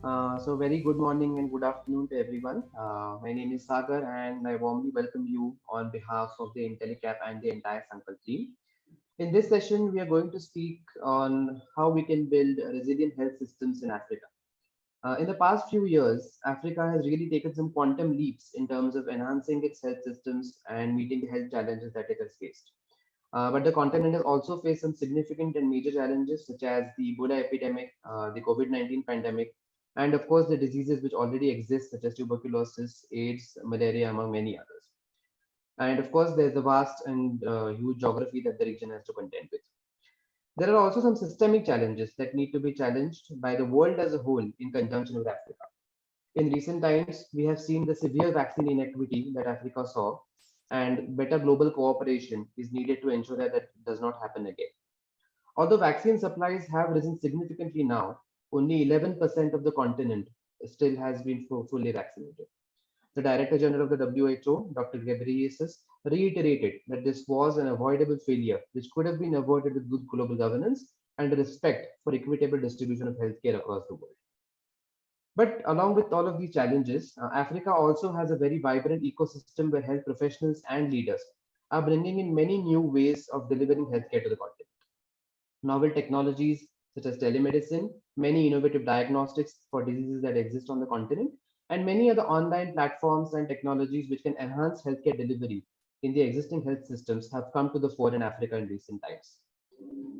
So very good morning and good afternoon to everyone. My name is Sagar and I warmly welcome you on behalf of the IntelliCap and the entire Sankalp team. In this session, we are going to speak on how we can build resilient health systems in Africa. In the past few years, Africa has really taken some quantum leaps in terms of enhancing its health systems and meeting the health challenges that it has faced. But the continent has also faced some significant and major challenges, such as the Ebola epidemic, the COVID-19 pandemic, and of course, the diseases which already exist, such as tuberculosis, AIDS, malaria, among many others. And of course, there's the vast and huge geography that the region has to contend with. There are also some systemic challenges that need to be challenged by the world as a whole in conjunction with Africa. In recent times, we have seen the severe vaccine inequity that Africa saw, and better global cooperation is needed to ensure that that does not happen again. Although vaccine supplies have risen significantly now, only 11% of the continent still has been fully vaccinated. The Director General of the WHO, Dr. Ghebreyesus, reiterated that this was an avoidable failure which could have been avoided with good global governance and respect for equitable distribution of healthcare across the world. But along with all of these challenges, Africa also has a very vibrant ecosystem where health professionals and leaders are bringing in many new ways of delivering healthcare to the continent. Novel technologies such as telemedicine, many innovative diagnostics for diseases that exist on the continent, and many other online platforms and technologies which can enhance healthcare delivery in the existing health systems have come to the fore in Africa in recent times.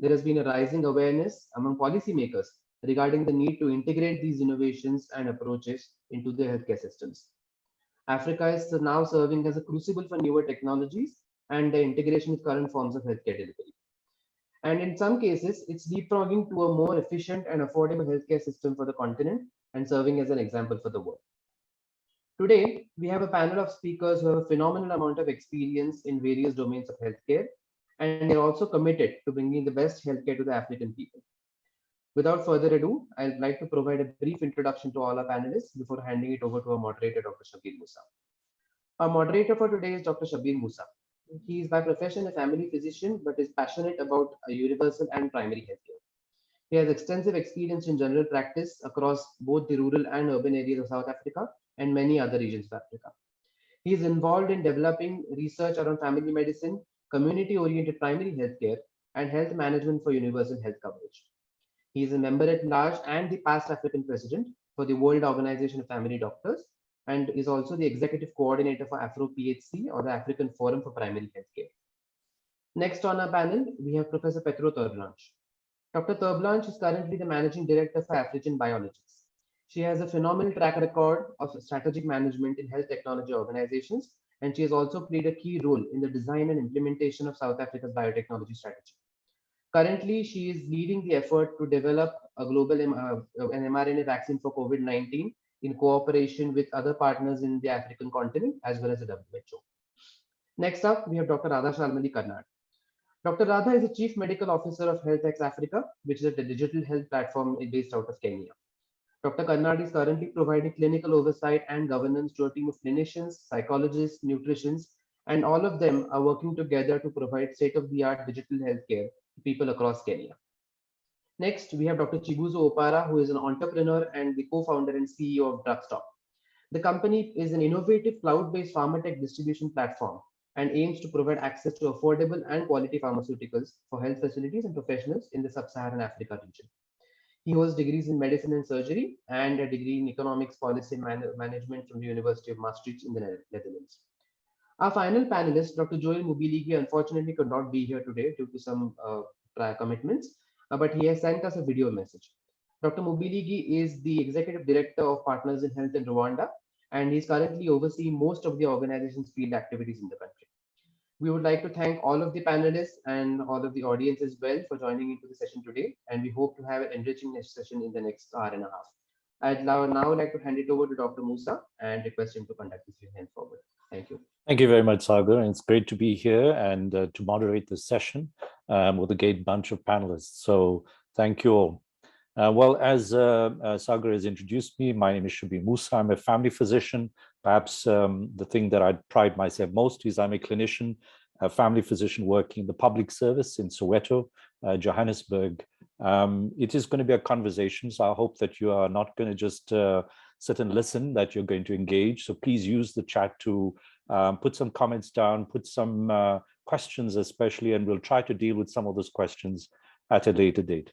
There has been a rising awareness among policymakers regarding the need to integrate these innovations and approaches into their healthcare systems. Africa is now serving as a crucible for newer technologies and the integration with current forms of healthcare delivery. And in some cases, it's leapfrogging to a more efficient and affordable healthcare system for the continent and serving as an example for the world. Today, we have a panel of speakers who have a phenomenal amount of experience in various domains of healthcare, and they're also committed to bringing the best healthcare to the African people. Without further ado, I'd like to provide a brief introduction to all our panelists before handing it over to our moderator, Dr. Shabir Musa. Our moderator for today is Dr. Shabir Musa. He is by profession a family physician but is passionate about universal and primary healthcare. He has extensive experience in general practice across both the rural and urban areas of South Africa and many other regions of Africa. He is involved in developing research around family medicine, community oriented primary healthcare, and health management for universal health coverage. He is a member at large and the past African president for the World Organization of Family Doctors and is also the executive coordinator for Afro PHC or the African Forum for Primary Healthcare. Next on our panel, we have Professor Petro Terblanche. Dr. Terblanche is currently the managing director for African Biologics. She has a phenomenal track record of strategic management in health technology organizations, and she has also played a key role in the design and implementation of South Africa's biotechnology strategy. Currently, she is leading the effort to develop a global an mRNA vaccine for COVID-19 in cooperation with other partners in the African continent as well as the WHO. Next up, we have Dr. Radha Shalmali Karnad. Dr. Radha is the Chief Medical Officer of HealthX Africa, which is a digital health platform based out of Kenya. Dr. Karnad is currently providing clinical oversight and governance to a team of clinicians, psychologists, nutritionists, and all of them are working together to provide state-of-the-art digital healthcare to people across Kenya. Next, we have Dr. Chibuzo Opara, who is an entrepreneur and the co-founder and CEO of Drugstop. The company is an innovative cloud-based pharmatech distribution platform and aims to provide access to affordable and quality pharmaceuticals for health facilities and professionals in the sub-Saharan Africa region. He holds degrees in medicine and surgery and a degree in economics policy and management from the University of Maastricht in the Netherlands. Our final panelist, Dr. Joel Mubiligi, unfortunately could not be here today due to some prior commitments, but he has sent us a video message. Dr. Mubiligi is the Executive Director of Partners in Health in Rwanda, and he's currently overseeing most of the organization's field activities in the country. We would like to thank all of the panelists and all of the audience as well for joining into the session today, and we hope to have an enriching session in the next hour and a half. I'd now like to hand it over to Dr. Musa and request him to conduct this event forward. Thank you. Thank you very much, Sagar. And it's great to be here and to moderate this session with a great bunch of panelists. So thank you all. Well, as Sagar has introduced me, my name is Shabir Musa. I'm a family physician. Perhaps the thing that I pride myself most is I'm a clinician, a family physician working in the public service in Soweto, Johannesburg, It is going to be a conversation, so I hope that you are not going to just sit and listen, that you're going to engage. So please use the chat to put some comments down, put some questions especially, and we'll try to deal with some of those questions at a later date.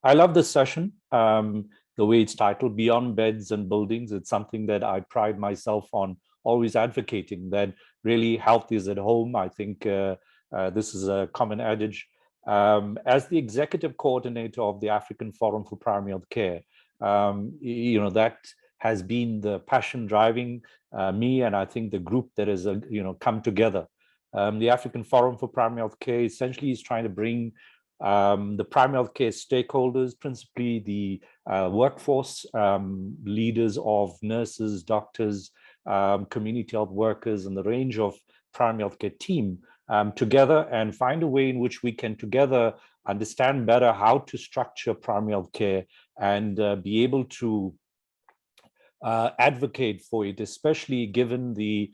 I love this session, the way it's titled, Beyond Beds and Buildings. It's something that I pride myself on always advocating, that really health is at home. I think this is a common adage. As the executive coordinator of the African Forum for Primary Health Care, that has been the passion driving me, and I think the group that has come together. The African Forum for Primary Health Care essentially is trying to bring the primary health care stakeholders, principally the workforce, leaders of nurses, doctors, community health workers, and the range of primary health care team together, and find a way in which we can together understand better how to structure primary health care and be able to advocate for it, especially given the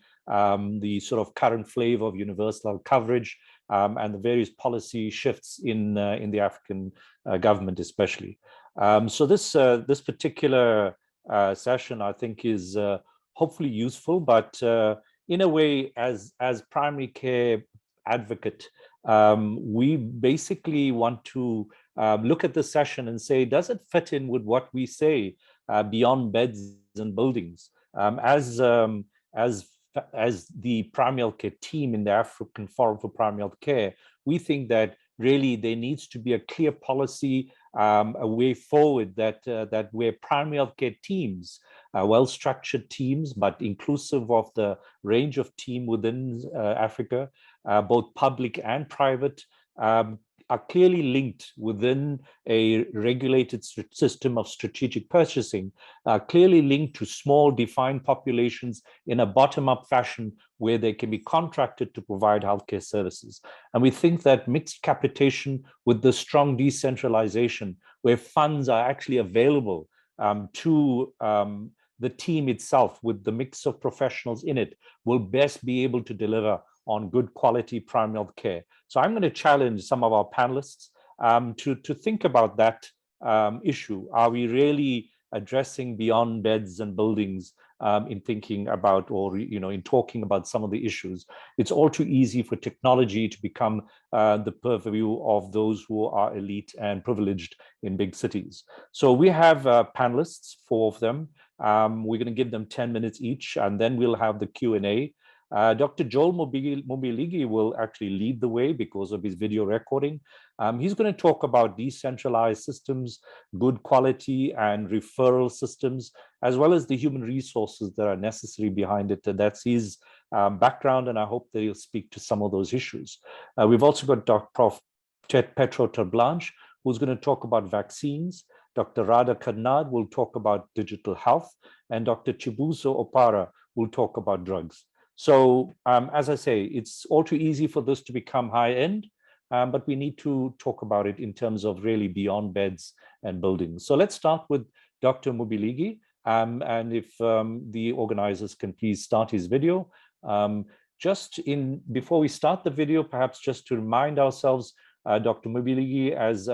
sort of current flavor of universal health coverage and the various policy shifts in the African government, especially. So this particular session, I think, is hopefully useful, but in a way, as primary care advocate, we basically want to look at the session and say, does it fit in with what we say beyond beds and buildings? As the primary health care team in the African Forum for Primary Health Care, we think that really there needs to be a clear policy, a way forward that where primary health care teams, well-structured teams, but inclusive of the range of team within Africa, both public and private, are clearly linked within a regulated system of strategic purchasing, clearly linked to small defined populations in a bottom-up fashion where they can be contracted to provide healthcare services. And we think that mixed capitation with the strong decentralization, where funds are actually available to the team itself with the mix of professionals in it, will best be able to deliver on good quality primary health care. So I'm going to challenge some of our panelists to think about that issue. Are we really addressing beyond beds and buildings in thinking about, or in talking about some of the issues? It's all too easy for technology to become the purview of those who are elite and privileged in big cities. So we have panelists, 4 of them. We're going to give them 10 minutes each, and then we'll have the Q&A. Dr. Joel Mobiligi will actually lead the way because of his video recording. He's going to talk about decentralized systems, good quality and referral systems, as well as the human resources that are necessary behind it. And that's his background, and I hope that he'll speak to some of those issues. We've also got Prof. Petro Terblanche, who's going to talk about vaccines. Dr. Radha Karnad will talk about digital health, and Dr. Chibuzo Opara will talk about drugs. So as I say, it's all too easy for this to become high end, but we need to talk about it in terms of really beyond beds and buildings. So let's start with Dr. Mobiligi, and if the organizers can please start his video. Before we start the video, perhaps just to remind ourselves, Dr. Mobiligi, as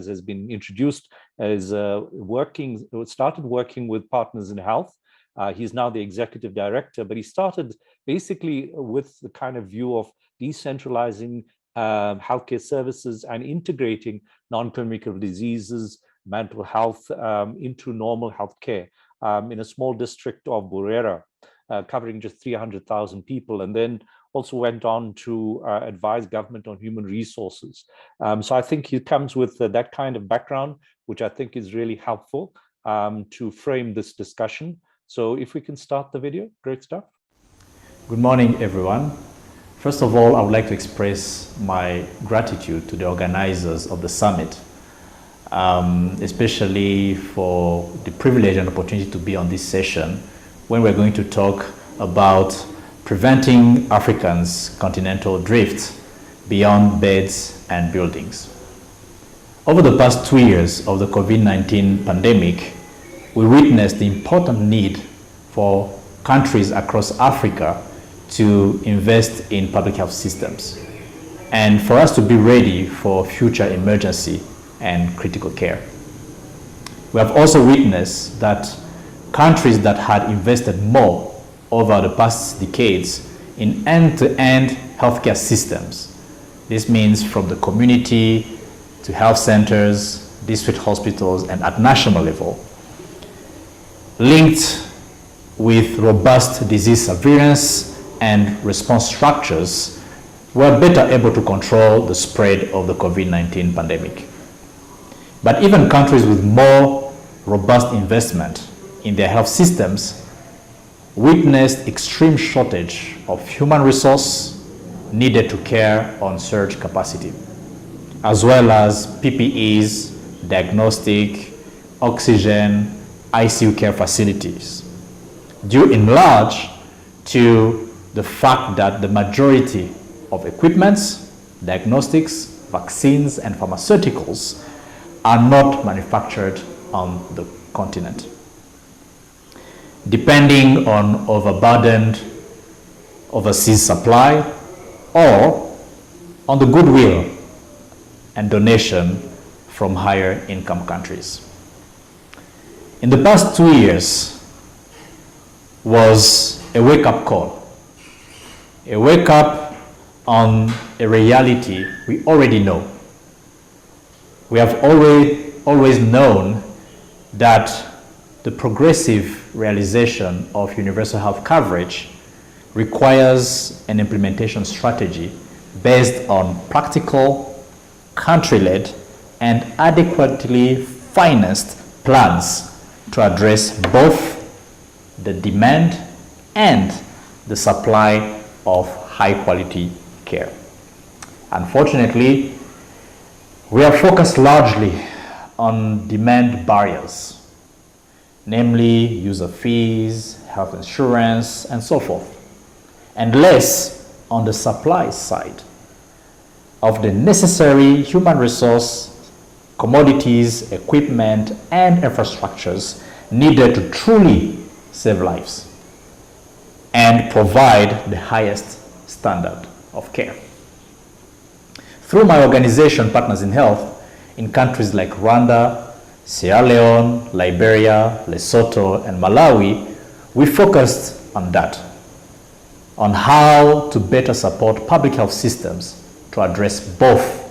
has been introduced, is started working with Partners in Health. He's now the executive director, but he started basically with the kind of view of decentralizing healthcare services and integrating non-communicable diseases, mental health into normal healthcare in a small district of Burera, covering just 300,000 people, and then also went on to advise government on human resources. So I think he comes with that kind of background, which I think is really helpful to frame this discussion. So if we can start the video, great stuff. Good morning, everyone. First of all, I would like to express my gratitude to the organizers of the summit, especially for the privilege and opportunity to be on this session when we're going to talk about preventing Africans' continental drift beyond beds and buildings. Over the past 2 years of the COVID-19 pandemic, we witnessed the important need for countries across Africa to invest in public health systems and for us to be ready for future emergency and critical care. We have also witnessed that countries that had invested more over the past decades in end-to-end healthcare systems, this means from the community to health centers, district hospitals, and at national level, linked with robust disease surveillance and response structures, were better able to control the spread of the COVID-19 pandemic. But even countries with more robust investment in their health systems witnessed extreme shortage of human resource needed to care on surge capacity, as well as PPEs, diagnostic, oxygen, ICU care facilities, due in large to the fact that the majority of equipments, diagnostics, vaccines, and pharmaceuticals are not manufactured on the continent. Depending on overburdened overseas supply or on the goodwill and donation from higher income countries. In the past 2 years was a wake-up call, a wake-up on a reality we already know. We have always known that the progressive realization of universal health coverage requires an implementation strategy based on practical, country-led, and adequately financed plans to address both the demand and the supply of high-quality care. Unfortunately, we are focused largely on demand barriers, namely user fees, health insurance, and so forth, and less on the supply side of the necessary human resource, commodities, equipment, and infrastructures needed to truly save lives and provide the highest standard of care. Through my organization, Partners in Health, in countries like Rwanda, Sierra Leone, Liberia, Lesotho, and Malawi, we focused on that, on how to better support public health systems to address both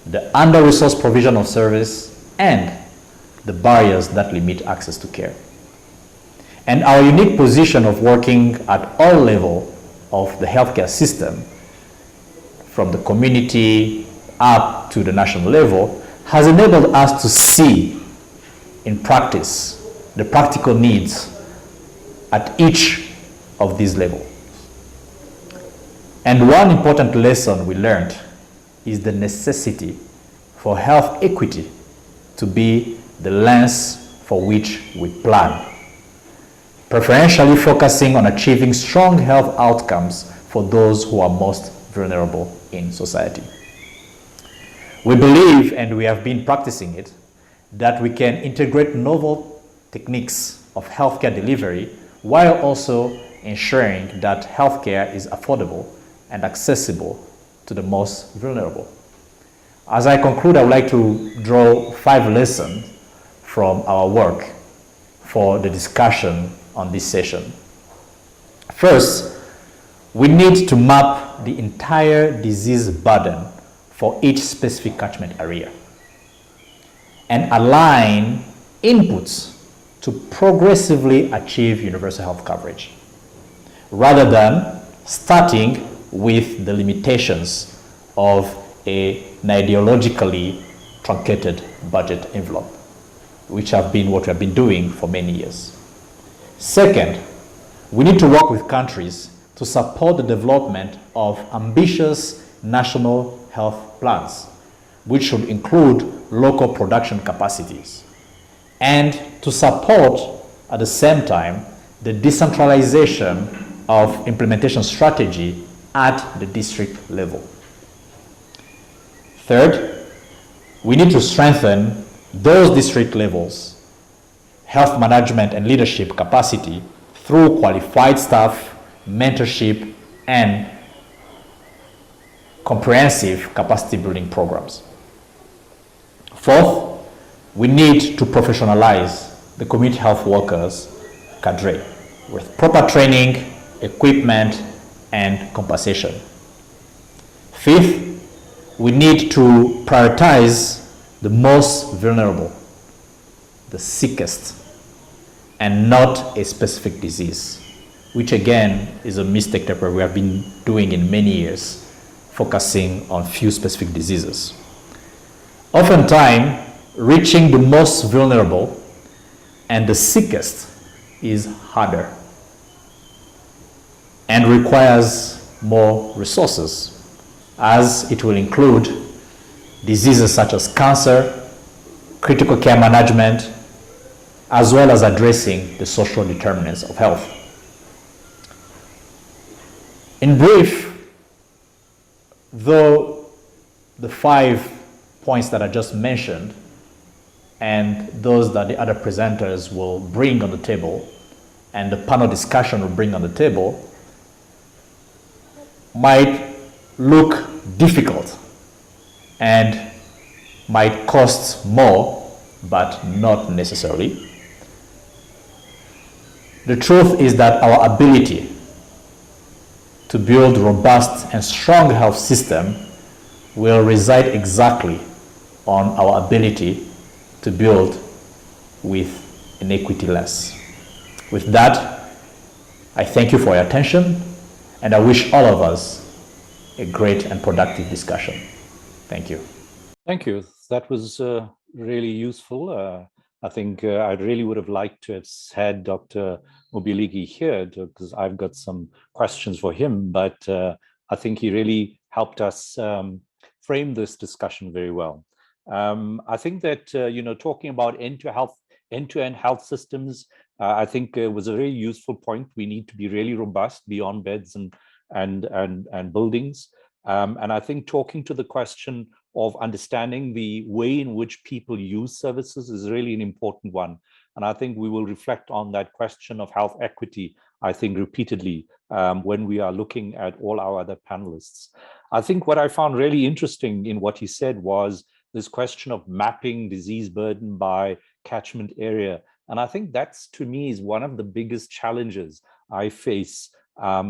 the under-resourced provision of service and the barriers that limit access to care. And our unique position of working at all levels of the healthcare system, from the community up to the national level, has enabled us to see in practice the practical needs at each of these levels. And one important lesson we learned is the necessity for health equity to be the lens for which we plan, preferentially focusing on achieving strong health outcomes for those who are most vulnerable in society. We believe, and we have been practicing it, that we can integrate novel techniques of healthcare delivery while also ensuring that healthcare is affordable and accessible to the most vulnerable. As I conclude, I would like to draw 5 lessons from our work for the discussion on this session. First, we need to map the entire disease burden for each specific catchment area and align inputs to progressively achieve universal health coverage, rather than starting with the limitations of an ideologically truncated budget envelope, which have been what we have been doing for many years. Second, we need to work with countries to support the development of ambitious national health plans, which should include local production capacities, and to support, at the same time, the decentralization of implementation strategy at the district level. Third, we need to strengthen those district levels' health management and leadership capacity through qualified staff, mentorship, and comprehensive capacity building programs. Fourth, we need to professionalize the community health workers cadre with proper training, equipment, and compensation. Fifth, we need to prioritize the most vulnerable, the sickest, and not a specific disease, which again is a mistake that we have been doing in many years, focusing on few specific diseases. Oftentimes, reaching the most vulnerable and the sickest is harder and requires more resources, as it will include diseases such as cancer, critical care management, as well as addressing the social determinants of health. In brief, though the 5 points that I just mentioned and those that the other presenters will bring on the table and the panel discussion will bring on the table might look difficult and might cost more, but not necessarily. The truth is that our ability to build robust and strong health system will reside exactly on our ability to build with inequity less. With that, I thank you for your attention, and I wish all of us a great and productive discussion. Thank you. Thank you. That was really useful. I think I really would have liked to have had Dr. Mobiligi here because I've got some questions for him, but I think he really helped us frame this discussion very well. I think that, talking about end-to-end health systems, I think was a very useful point. We need to be really robust beyond beds and buildings. And I think talking to the question of understanding the way in which people use services is really an important one. And I think we will reflect on that question of health equity, I think, repeatedly when we are looking at all our other panelists. I think what I found really interesting in what he said was this question of mapping disease burden by catchment area. And I think that's, to me, is one of the biggest challenges I face,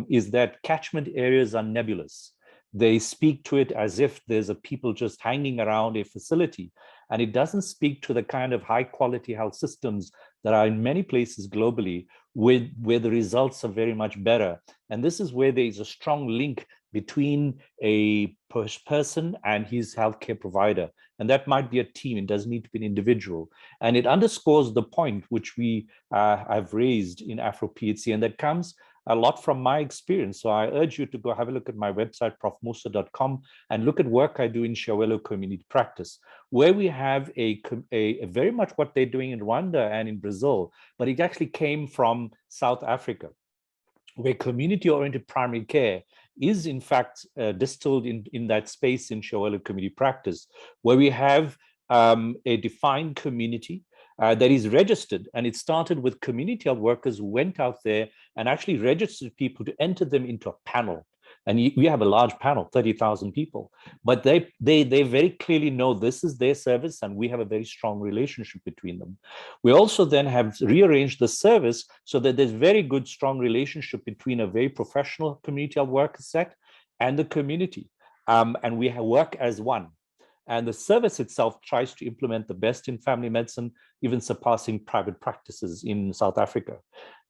is that catchment areas are nebulous. They speak to it as if there's a people just hanging around a facility. And it doesn't speak to the kind of high quality health systems that are in many places globally where the results are very much better. And this is where there is a strong link between a person and his healthcare provider. And that might be a team, it doesn't need to be an individual. And it underscores the point which we have raised in Afro-PHC, and that comes a lot from my experience. So I urge you to go have a look at my website, profmusa.com, and look at work I do in Shawelo Community Practice, where we have a very much what they're doing in Rwanda and in Brazil, but it actually came from South Africa, where community-oriented primary care is in fact distilled in that space in Shawelo Community Practice, where we have a defined community that is registered, and it started with community health workers who went out there and actually registered people to enter them into a panel. And we have a large panel, 30,000 people, but they very clearly know this is their service, and we have a very strong relationship between them. We also then have rearranged the service so that there's very good, strong relationship between a very professional community health worker set and the community, and we work as one. And the service itself tries to implement the best in family medicine, even surpassing private practices in South Africa.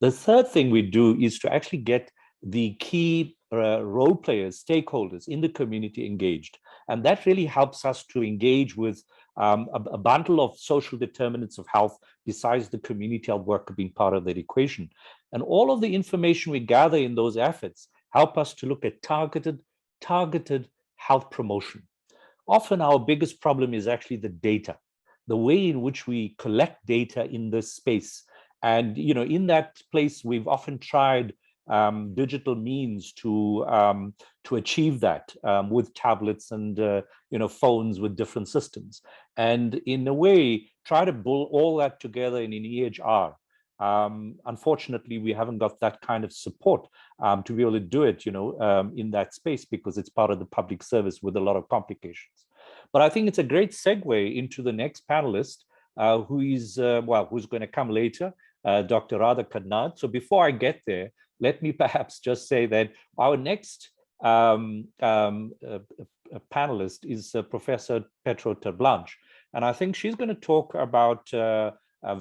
The third thing we do is to actually get the key role players, stakeholders in the community engaged. And that really helps us to engage with a bundle of social determinants of health besides the community health worker being part of that equation. And all of the information we gather in those efforts help us to look at targeted health promotion. Often our biggest problem is actually the data, the way in which we collect data in this space. And in that place, we've often tried digital means to achieve that with tablets and phones with different systems. And in a way, try to pull all that together in an EHR. Unfortunately, we haven't got that kind of support to be able to do it, in that space, because it's part of the public service with a lot of complications. But I think it's a great segue into the next panelist, who's going to come later, Dr. Radha Kadnad. So before I get there, let me perhaps just say that our next panelist is Professor Petro Terblanche. And I think she's going to talk about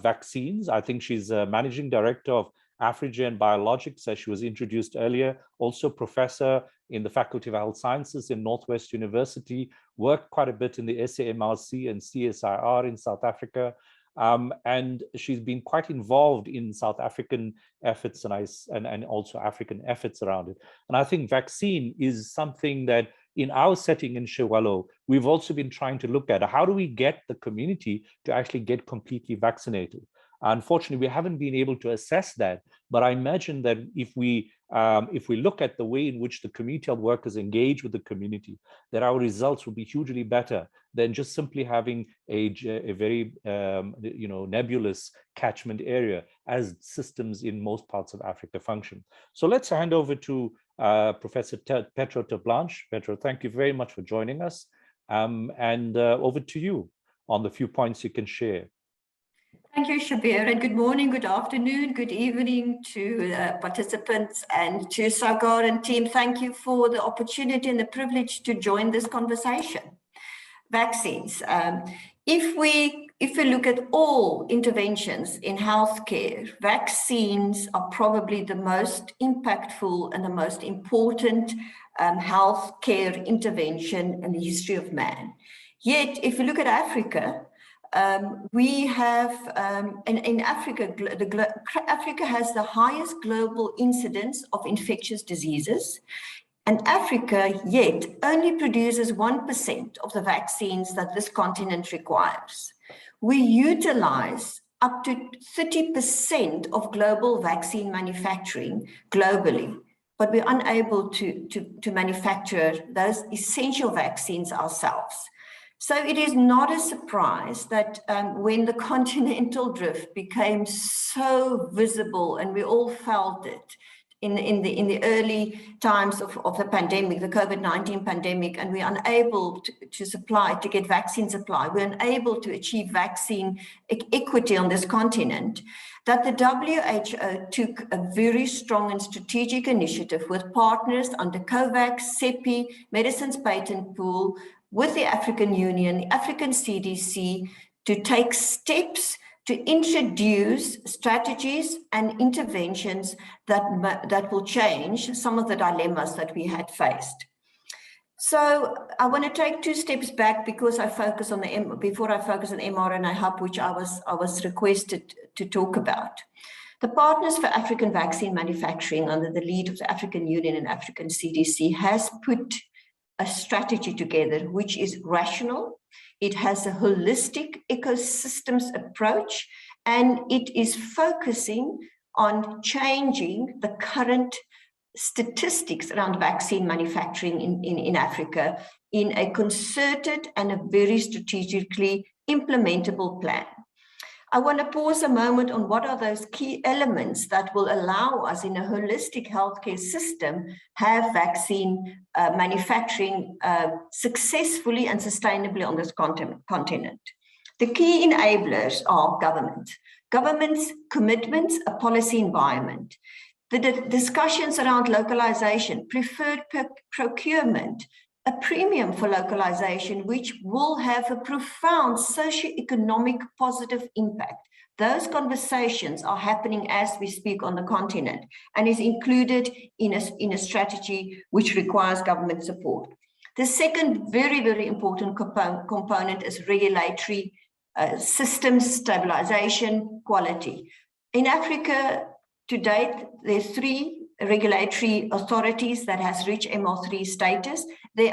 vaccines. I think she's managing director of Afrigen Biologics, as she was introduced earlier, also professor in the Faculty of Health Sciences in Northwest University, worked quite a bit in the SAMRC and CSIR in South Africa. And she's been quite involved in South African efforts and also African efforts around it. And I think vaccine is something that in our setting in Shewalo, we've also been trying to look at. How do we get the community to actually get completely vaccinated? Unfortunately, we haven't been able to assess that, but I imagine that if we look at the way in which the community health workers engage with the community, that our results will be hugely better than just simply having a very nebulous catchment area as systems in most parts of Africa function. So let's hand over to Professor Petro Terblanche. Petro, thank you very much for joining us, and over to you on the few points you can share. Thank you, Shabir, and good morning, good afternoon, good evening to participants, and to Sagar and team. Thank you for the opportunity and the privilege to join this conversation. Vaccines. If we look at all interventions in healthcare, vaccines are probably the most impactful and the most important healthcare intervention in the history of man. Yet, if you look at Africa, we have, in Africa, Africa has the highest global incidence of infectious diseases, and Africa yet only produces 1% of the vaccines that this continent requires. We utilize up to 30% of global vaccine manufacturing globally, but we're unable to manufacture those essential vaccines ourselves. So it is not a surprise that when the continental drift became so visible, and we all felt it in the early times of the pandemic, the COVID-19 pandemic, and we're unable to get vaccine supply, we're unable to achieve vaccine equity on this continent, that the WHO took a very strong and strategic initiative with partners under COVAX, CEPI, Medicines Patent Pool, with the African Union, the African CDC, to take steps to introduce strategies and interventions that will change some of the dilemmas that we had faced. So I want to take two steps back because before I focus on mRNA Hub, which I was requested to talk about. The Partners for African Vaccine Manufacturing, under the lead of the African Union and African CDC, has put a strategy together which is rational. It has a holistic ecosystems approach, and it is focusing on changing the current statistics around vaccine manufacturing in Africa in a concerted and a very strategically implementable plan. I want to pause a moment on what are those key elements that will allow us in a holistic healthcare system have vaccine manufacturing successfully and sustainably on this continent. The key enablers are government's commitments, a policy environment, the discussions around localization, preferred procurement, a premium for localization, which will have a profound socio-economic positive impact. Those conversations are happening as we speak on the continent and is included in a strategy which requires government support. The second very, very important component is regulatory systems, stabilization, quality. In Africa, to date, there's 3 regulatory authorities that has reached MR3 status. The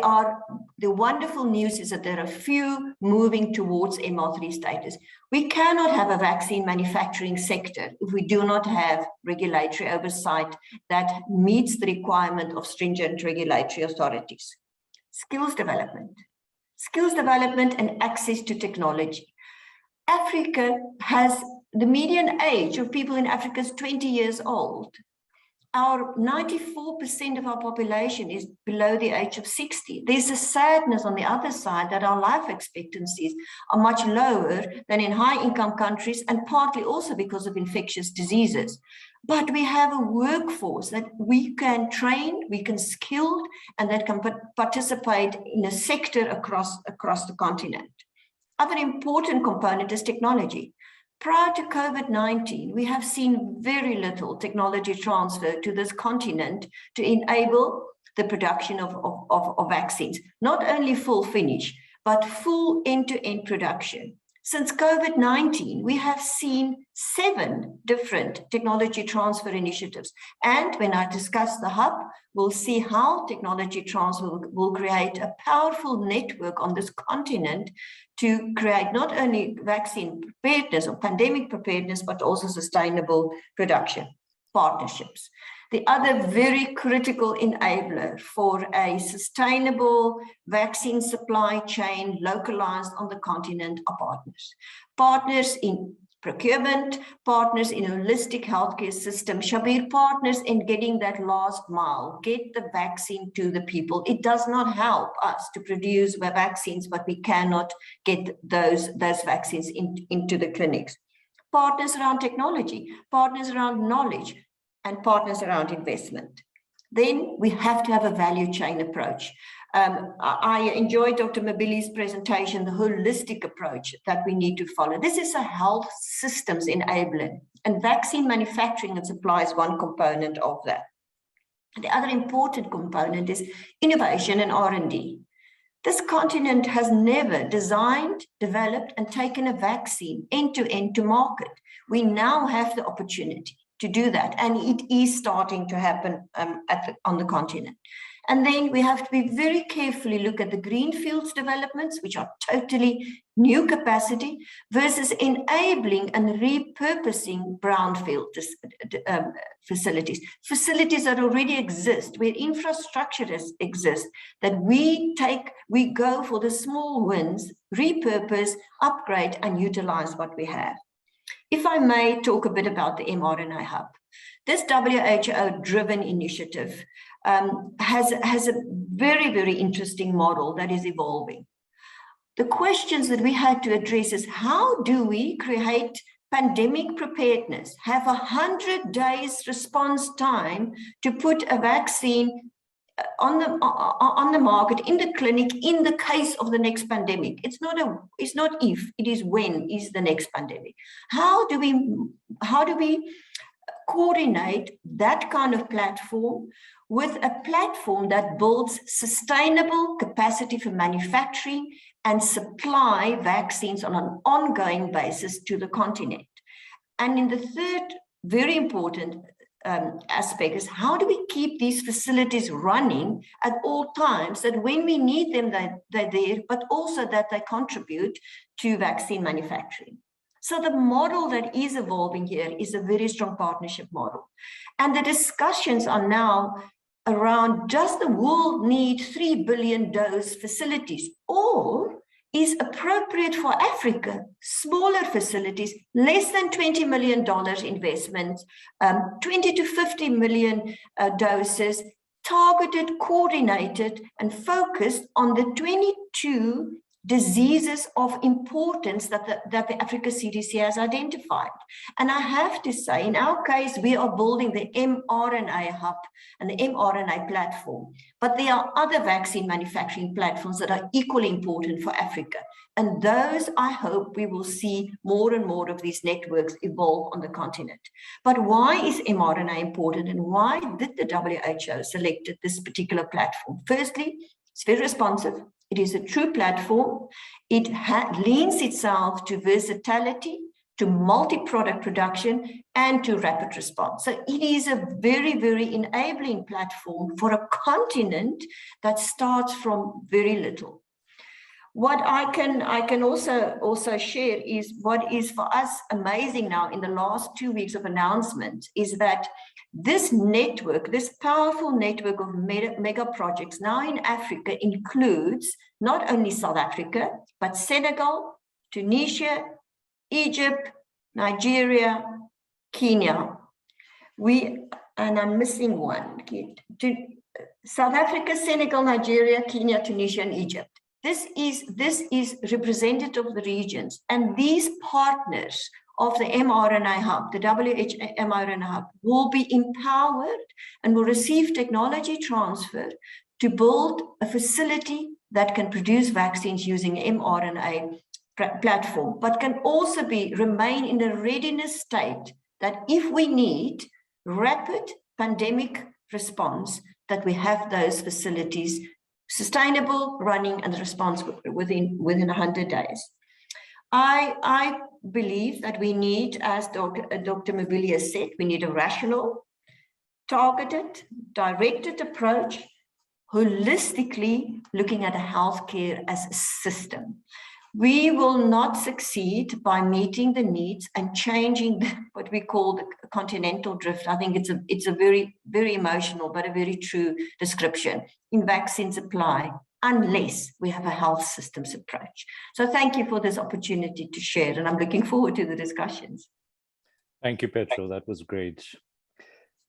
wonderful news is that there are few moving towards MR3 status. We cannot have a vaccine manufacturing sector if we do not have regulatory oversight that meets the requirement of stringent regulatory authorities. Skills development and access to technology. Africa has, the median age of people in Africa is 20 years old. our 94% of our population is below the age of 60. There's a sadness on the other side that our life expectancies are much lower than in high-income countries, and partly also because of infectious diseases. But we have a workforce that we can train, we can skill, and that can participate in a sector across the continent. Other important component is technology. Prior to COVID-19, we have seen very little technology transfer to this continent to enable the production of vaccines, not only full finish, but full end-to-end production. Since COVID-19, we have seen 7 different technology transfer initiatives. And when I discuss the hub, we'll see how technology transfer will create a powerful network on this continent to create not only vaccine preparedness or pandemic preparedness, but also sustainable production partnerships. The other very critical enabler for a sustainable vaccine supply chain localized on the continent are partners. Partners in procurement, partners in a holistic healthcare system, Shabir, partners in getting that last mile, get the vaccine to the people. It does not help us to produce vaccines, but we cannot get those vaccines into the clinics. Partners around technology, partners around knowledge, and partners around investment. Then we have to have a value chain approach. I enjoyed Dr. Mabili's presentation, the holistic approach that we need to follow. This is a health systems enabler, and vaccine manufacturing and supply is one component of that. The other important component is innovation and R&D. This continent has never designed, developed, and taken a vaccine end-to-end to market. We now have the opportunity to do that, and it is starting to happen on the continent. And then we have to be very carefully look at the greenfields developments, which are totally new capacity, versus enabling and repurposing brownfield facilities that already exist, where infrastructure exists, that we go for the small wins, repurpose, upgrade, and utilize what we have. If I may talk a bit about the mRNA Hub, this WHO-driven initiative has a very, very interesting model that is evolving. The questions that we had to address is, how do we create pandemic preparedness, have 100 days response time to put a vaccine on the market, in the clinic, in the case of the next pandemic? It's not if, it is when is the next pandemic. How do we coordinate that kind of platform with a platform that builds sustainable capacity for manufacturing and supply vaccines on an ongoing basis to the continent? And in the third, very important aspect is, how do we keep these facilities running at all times, that when we need them, they're there, but also that they contribute to vaccine manufacturing? So the model that is evolving here is a very strong partnership model. And the discussions are now around, does the world need 3 billion dose facilities, or is appropriate for Africa, smaller facilities, less than $20 million investments, 20 to 50 million doses, targeted, coordinated, and focused on the 22 diseases of importance that the Africa CDC has identified. And I have to say, in our case, we are building the mRNA Hub and the mRNA platform, but there are other vaccine manufacturing platforms that are equally important for Africa. And those, I hope we will see more and more of these networks evolve on the continent. But why is mRNA important, and why did the WHO select this particular platform? Firstly, it's very responsive. It is a true platform. It leans itself to versatility, to multi-product production, and to rapid response. So it is a very, very enabling platform for a continent that starts from very little. What I can also share is what is for us amazing now in the last 2 weeks of announcements is that this network, this powerful network of mega projects now in Africa includes not only South Africa, but Senegal, Tunisia, Egypt, Nigeria, Kenya. We and I'm missing one, to South Africa, Senegal, Nigeria, Kenya, Tunisia, and Egypt. This is representative of the regions, and these partners of the mRNA hub, the WHO mRNA hub, will be empowered and will receive technology transfer to build a facility that can produce vaccines using mRNA platform, but can also remain in a readiness state that if we need rapid pandemic response, that we have those facilities sustainable, running, and response within 100 days. I believe that we need, as Dr. Mabili said, we need a rational, targeted, directed approach, holistically looking at healthcare as a system. We will not succeed by meeting the needs and changing what we call the continental drift. I think it's a very, very emotional, but a very true description in vaccine supply, unless we have a health systems approach. So thank you for this opportunity to share, and I'm looking forward to the discussions. Thank you, Petro. That was great.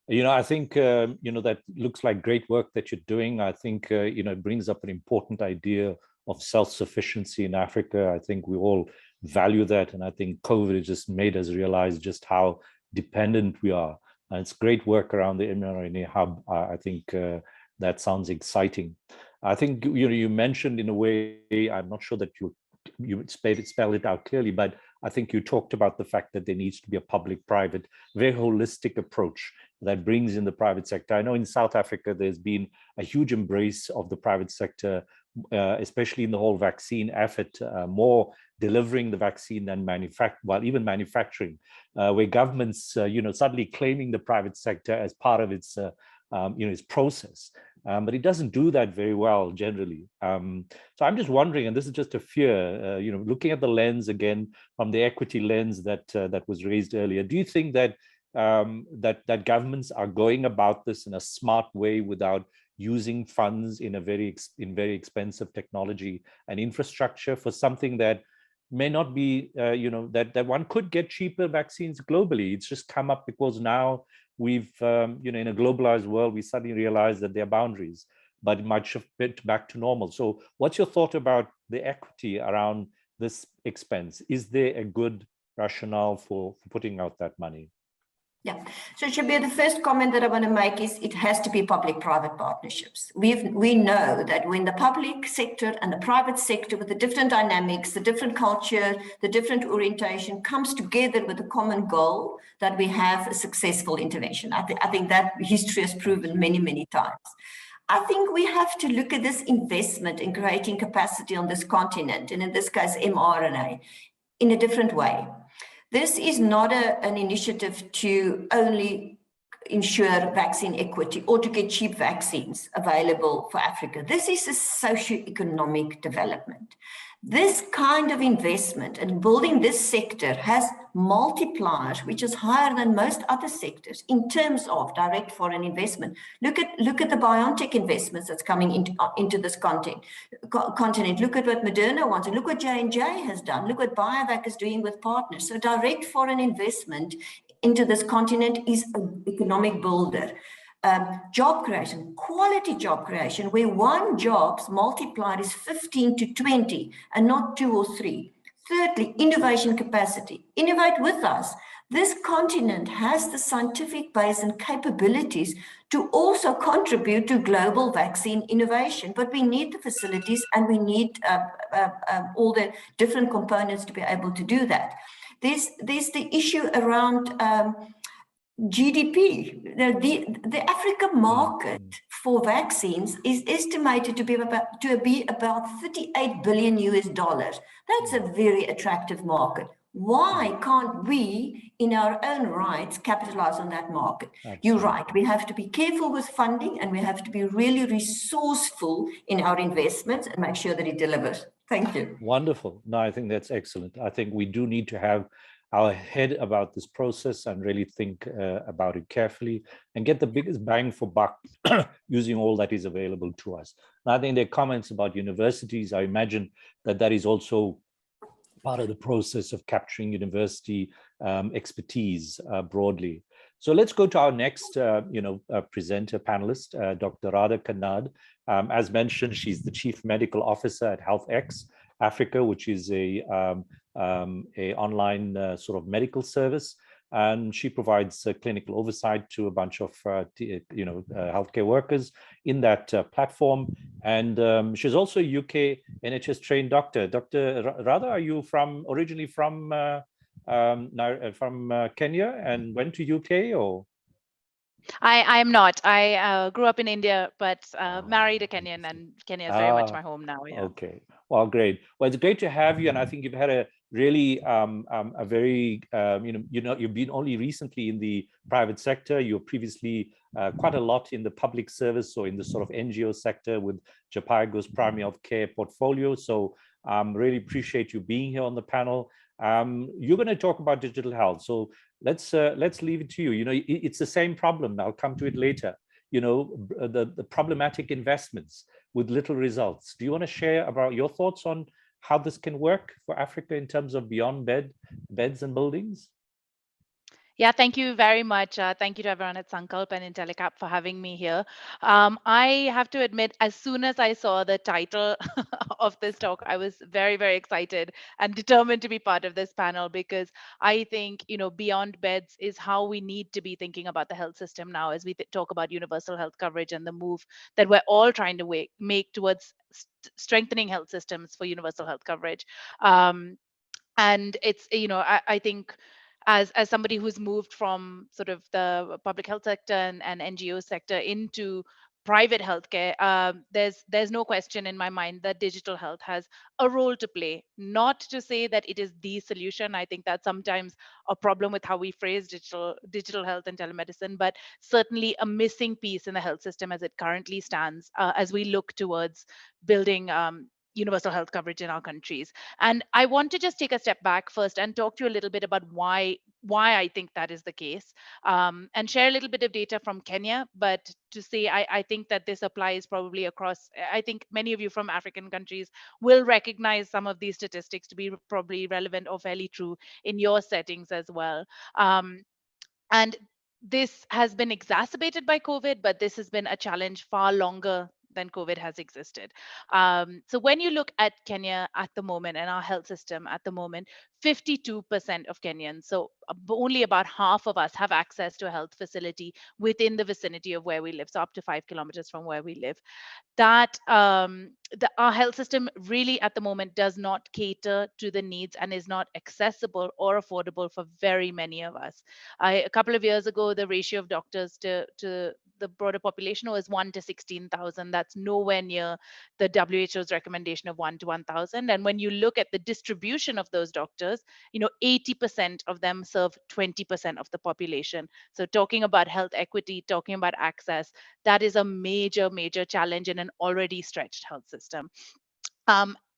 I think, that looks like great work that you're doing. I think, it brings up an important idea of self-sufficiency in Africa. I think we all value that. And I think COVID has just made us realize just how dependent we are. And it's great work around the mRNA hub. I think that sounds exciting. I think, you mentioned in a way, I'm not sure that you spell it out clearly, but I think you talked about the fact that there needs to be a public-private, very holistic approach that brings in the private sector. I know in South Africa, there's been a huge embrace of the private sector, especially in the whole vaccine effort, more delivering the vaccine than even manufacturing, where governments, suddenly claiming the private sector as part of its, its process. But it doesn't do that very well generally. So I'm just wondering, and this is just a fear, looking at the lens again from the equity lens that was raised earlier. Do you think that that governments are going about this in a smart way without using funds in very expensive technology and infrastructure for something that may not be, that one could get cheaper vaccines globally? It's just come up because now we've, in a globalized world, we suddenly realize that there are boundaries, but it might shift back to normal. So what's your thought about the equity around this expense? Is there a good rationale for putting out that money? Yeah, so Shabir, the first comment that I want to make is it has to be public-private partnerships. We know that when the public sector and the private sector, with the different dynamics, the different culture, the different orientation, comes together with a common goal, that we have a successful intervention. I think that history has proven many, many times. I think we have to look at this investment in creating capacity on this continent, and in this case, mRNA, in a different way. This is not an initiative to only ensure vaccine equity or to get cheap vaccines available for Africa. This is a socio-economic development. This kind of investment and building this sector has multipliers, which is higher than most other sectors in terms of direct foreign investment. Look at the BioNTech investments that's coming into this continent. Look at what Moderna wants, and look what J&J has done. Look what BioVac is doing with partners. So direct foreign investment into this continent is an economic builder. Job creation, quality job creation, where one job's multiplier is 15 to 20 and not 2 or 3. Thirdly, innovation capacity. Innovate with us. This continent has the scientific base and capabilities to also contribute to global vaccine innovation, but we need the facilities and we need all the different components to be able to do that. There's the issue around GDP. The Africa market for vaccines is estimated to be about $38 billion US. That's a very attractive market. Why can't we, in our own rights, capitalize on that market? Absolutely. You're right. We have to be careful with funding, and we have to be really resourceful in our investments and make sure that it delivers. Thank you. Wonderful. No, I think that's excellent. I think we do need to have our head about this process and really think about it carefully and get the biggest bang for buck using all that is available to us. And I think there are comments about universities. I imagine that is also part of the process of capturing university expertise broadly. So let's go to our next, presenter panelist, Dr. Radha Kannad. As mentioned, she's the Chief Medical Officer at HealthX Africa, which is a online sort of medical service, and she provides clinical oversight to a bunch of healthcare workers in that platform. And she's also a UK NHS trained doctor. Dr. Radha, are you originally from Kenya and went to UK, or? I'm not. I grew up in India, but married a Kenyan, and Kenya is very much my home now. Yeah. Okay. Well, great. Well, it's great to have you, and I think you've had a really a very you've been only recently in the private sector. You were previously quite a lot in the public service or in the sort of NGO sector with Japago's primary health care portfolio. So really appreciate you being here on the panel. You're going to talk about digital health. So let's leave it to you. It's the same problem. I'll come to it later. The problematic investments with little results. Do you want to share about your thoughts on how this can work for Africa in terms of beyond beds and buildings? Yeah, thank you very much. Thank you to everyone at Sankalp and Intellicap for having me here. I have to admit, as soon as I saw the title of this talk, I was very, very excited and determined to be part of this panel, because I think, beyond beds is how we need to be thinking about the health system now as we talk about universal health coverage and the move that we're all trying to make towards strengthening health systems for universal health coverage. And it's, I think, as somebody who's moved from sort of the public health sector and NGO sector into private healthcare, there's no question in my mind that digital health has a role to play. Not to say that it is the solution. I think that's sometimes a problem with how we phrase digital health and telemedicine, but certainly a missing piece in the health system as it currently stands, as we look towards building universal health coverage in our countries. And I want to just take a step back first and talk to you a little bit about why I think that is the case, and share a little bit of data from Kenya. But to say, I think that this applies probably across, I think many of you from African countries will recognize some of these statistics to be probably relevant or fairly true in your settings as well. And this has been exacerbated by COVID, but this has been a challenge far longer than COVID has existed. So when you look at Kenya at the moment and our health system at the moment, 52% of Kenyans, so only about half of us, have access to a health facility within the vicinity of where we live, so up to 5 kilometers from where we live. That our health system really at the moment does not cater to the needs and is not accessible or affordable for very many of us. A couple of years ago, the ratio of doctors to the broader population was 1 to 16,000. That's nowhere near the WHO's recommendation of 1 to 1,000. And when you look at the distribution of those doctors, 80% of them serve 20% of the population. So talking about health equity, talking about access, that is a major, major challenge in an already stretched health system.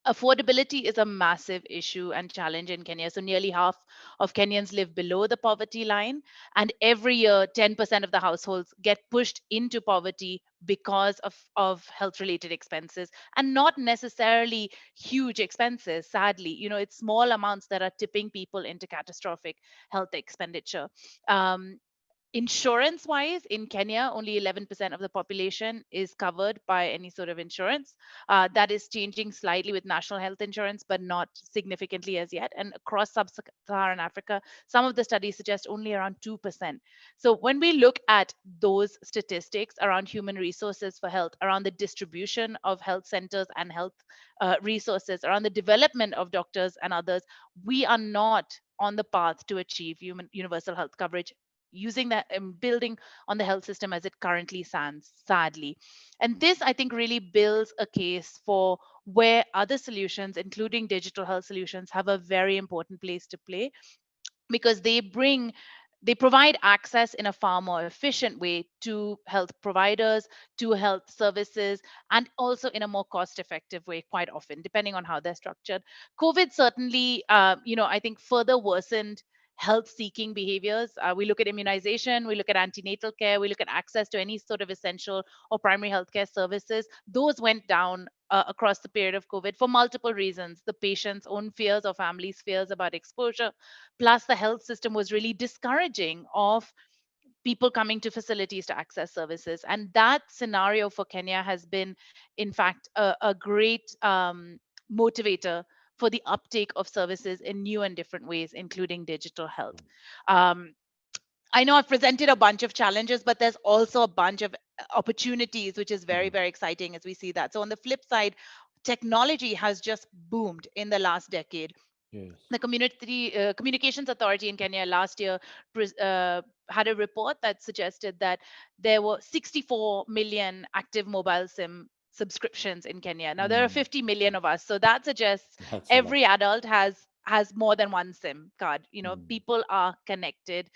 Affordability is a massive issue and challenge in Kenya. So nearly half of Kenyans live below the poverty line. And every year, 10% of the households get pushed into poverty because of health-related expenses, and not necessarily huge expenses, sadly. It's small amounts that are tipping people into catastrophic health expenditure. Insurance wise, in Kenya, only 11% of the population is covered by any sort of insurance. That is changing slightly with national health insurance, but not significantly as yet. And across sub-Saharan Africa, some of the studies suggest only around 2%. So when we look at those statistics around human resources for health, around the distribution of health centers and health resources, around the development of doctors and others, we are not on the path to achieve universal health coverage using that and building on the health system as it currently stands, sadly. And this, I think, really builds a case for where other solutions, including digital health solutions, have a very important place to play, because they provide access in a far more efficient way to health providers, to health services, and also in a more cost-effective way, quite often, depending on how they're structured. COVID certainly, I think, further worsened health-seeking behaviors. We look at immunization, we look at antenatal care, we look at access to any sort of essential or primary healthcare services. Those went down across the period of COVID for multiple reasons. The patient's own fears or families' fears about exposure, plus the health system was really discouraging of people coming to facilities to access services. And that scenario for Kenya has been, in fact, a great motivator for the uptake of services in new and different ways, including digital health. Um, I know I've presented a bunch of challenges, but there's also a bunch of opportunities, which is very, very exciting as we see that. So on the flip side, technology has just boomed in the last decade. Yes. The communications authority in Kenya last year had a report that suggested that there were 64 million active mobile SIM subscriptions in Kenya. Now there are 50 million of us, so that suggests That's a lot. every adult has more than one SIM card. People are connected.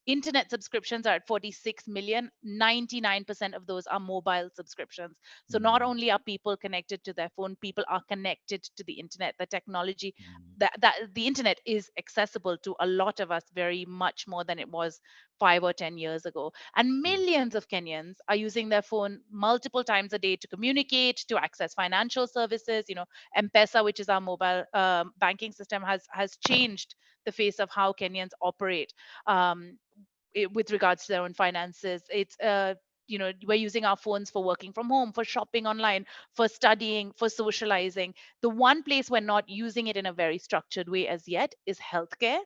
Internet subscriptions are at 46 million. 99% of those are mobile subscriptions. So not only are people connected to their phone, people are connected to the internet. The technology, that the internet is accessible to a lot of us very much more than it was 5 or 10 years ago. And millions of Kenyans are using their phone multiple times a day to communicate, to access financial services. M-Pesa, which is our mobile banking system, has changed the face of how Kenyans operate with regards to their own finances. It's we're using our phones for working from home, for shopping online, for studying, for socializing. The one place we're not using it in a very structured way as yet is healthcare,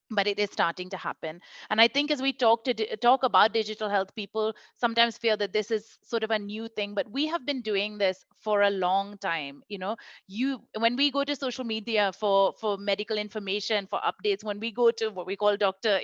but it is starting to happen. And I think as we talk about digital health, people sometimes feel that this is sort of a new thing, but we have been doing this for a long time. When we go to social media for medical information, for updates, when we go to what we call Dr.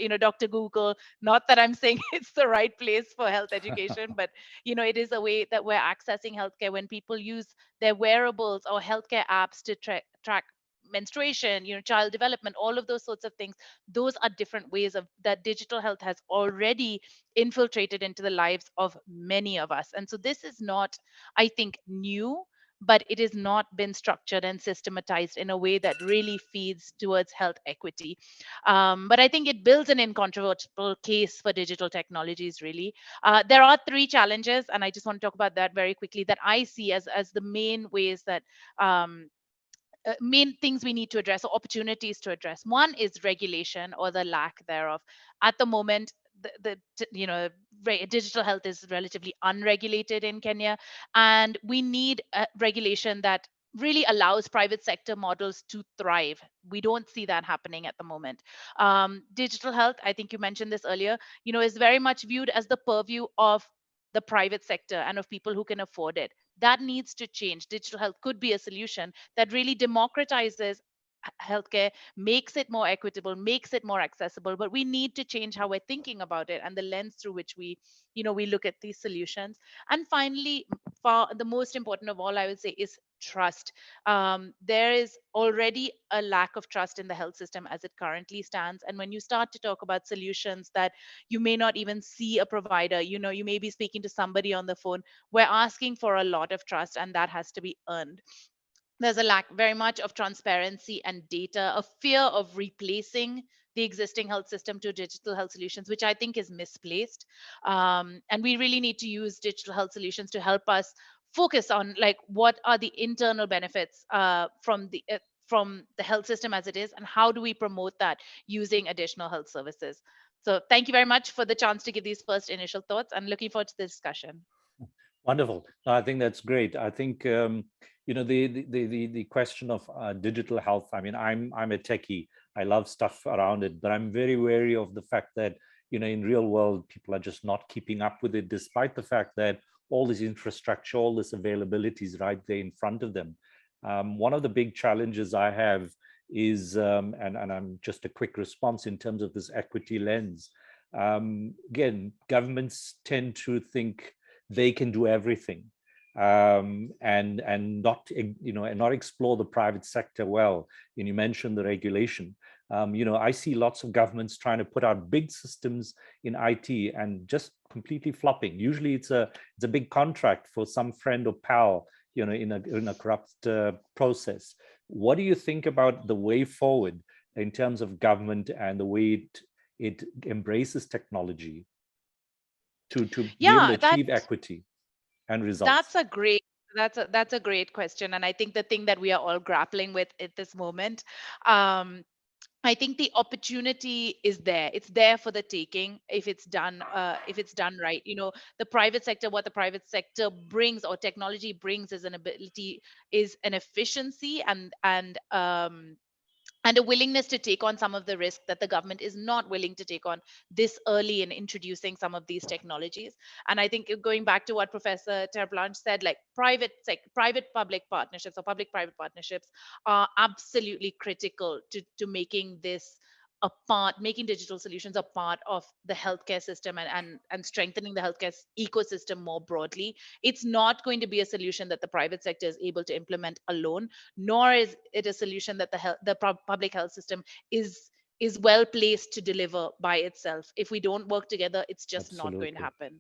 Google, not that I'm saying it's the right place for health education, but it is a way that we're accessing healthcare. When people use their wearables or healthcare apps to track menstruation, child development, all of those sorts of things, those are different ways of that digital health has already infiltrated into the lives of many of us. And so this is not, I think, new, but it has not been structured and systematized in a way that really feeds towards health equity. But I think it builds an incontrovertible case for digital technologies, really. There are three challenges, and I just want to talk about that very quickly, that I see as the main ways that main things we need to address or opportunities to address. One is regulation or the lack thereof. At the moment, digital health is relatively unregulated in Kenya, and we need a regulation that really allows private sector models to thrive. We don't see that happening at the moment. Digital health, I think you mentioned this earlier, is very much viewed as the purview of the private sector and of people who can afford it. That needs to change. Digital health could be a solution that really democratizes healthcare, makes it more equitable, makes it more accessible, but we need to change how we're thinking about it and the lens through which we look at these solutions. And finally, for the most important of all, I would say, is trust. There is already a lack of trust in the health system as it currently stands. And when you start to talk about solutions that you may not even see a provider, you may be speaking to somebody on the phone, we're asking for a lot of trust, and that has to be earned. There's a lack very much of transparency and data, a fear of replacing the existing health system to digital health solutions, which I think is misplaced. And we really need to use digital health solutions to help us focus on, like, what are the internal benefits from the health system as it is, and how do we promote that using additional health services. So thank you very much for the chance to give these first initial thoughts, and looking forward to the discussion. Wonderful. No, I think that's great. I think the question of digital health. I mean, I'm a techie. I love stuff around it, but I'm very wary of the fact that in real world people are just not keeping up with it, despite the fact that all this infrastructure, all this availability is right there in front of them. One of the big challenges I have is, and I'm just a quick response in terms of this equity lens. Again, governments tend to think they can do everything, and not and not explore the private sector well. And you mentioned the regulation. I see lots of governments trying to put out big systems in IT and just completely flopping. Usually it's a big contract for some friend or pal, in a corrupt process. What do you think about the way forward in terms of government and the way it embraces technology to be able to achieve equity and results? That's a great question, and I think the thing that we are all grappling with at this moment. I think the opportunity is there. It's there for the taking if it's done right. The private sector, what the private sector brings or technology brings is an ability, is an efficiency and a willingness to take on some of the risk that the government is not willing to take on this early in introducing some of these technologies. And I think going back to what Professor Terblanche said, like private public partnerships or public private partnerships are absolutely critical to making this making digital solutions a part of the healthcare system and strengthening the healthcare ecosystem more broadly. It's not going to be a solution that the private sector is able to implement alone, nor is it a solution that the public health system is well placed to deliver by itself. If we don't work together, it's just not going to Absolutely. happen.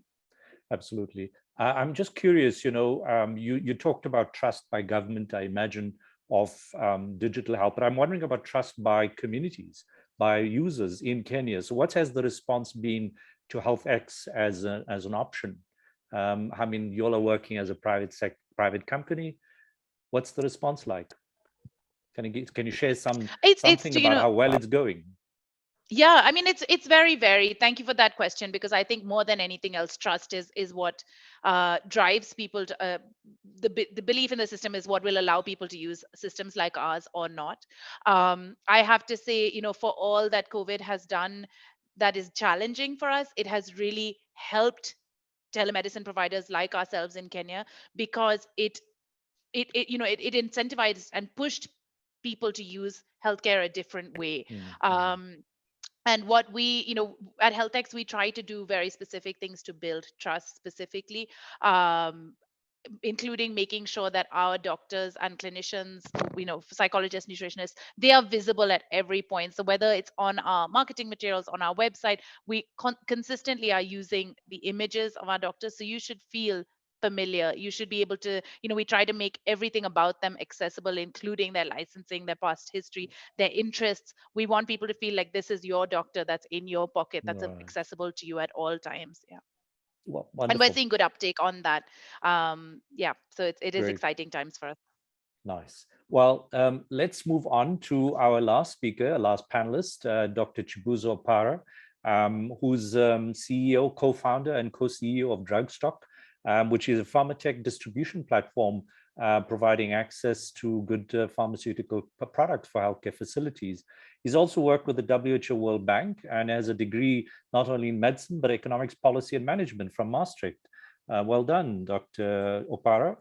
Absolutely. I'm just curious, you talked about trust by government, I imagine, of digital health, but I'm wondering about trust by communities, by users in Kenya. So what has the response been to HealthX as an option? I mean, you all are working as a private company. What's the response like? Can you share something about how well it's going? Yeah, I mean, it's very varied. Thank you for that question, because I think more than anything else, trust is what drives people to the belief in the system is what will allow people to use systems like ours or not. I have to say, for all that COVID has done that is challenging for us, it has really helped telemedicine providers like ourselves in Kenya, because it incentivized and pushed people to use healthcare a different way. And what we at HealthX, we try to do very specific things to build trust specifically, including making sure that our doctors and clinicians, psychologists, nutritionists, they are visible at every point. So whether it's on our marketing materials, on our website, we consistently are using the images of our doctors, so you should feel familiar. You should be able to, we try to make everything about them accessible, including their licensing, their past history, their interests. We want people to feel like this is your doctor that's in your pocket, that's accessible to you at all times. Yeah. Well, and we're seeing good uptake on that. So it is Great. exciting times for us. Nice. Well, let's move on to our last speaker, last panelist, Dr. Chibuzo Opara, who's CEO, co-founder, and co-CEO of Drugstock, which is a pharmatech distribution platform providing access to good pharmaceutical products for healthcare facilities. He's also worked with the WHO World Bank and has a degree not only in medicine, but economics, policy, and management from Maastricht. Well done, Dr. Opara.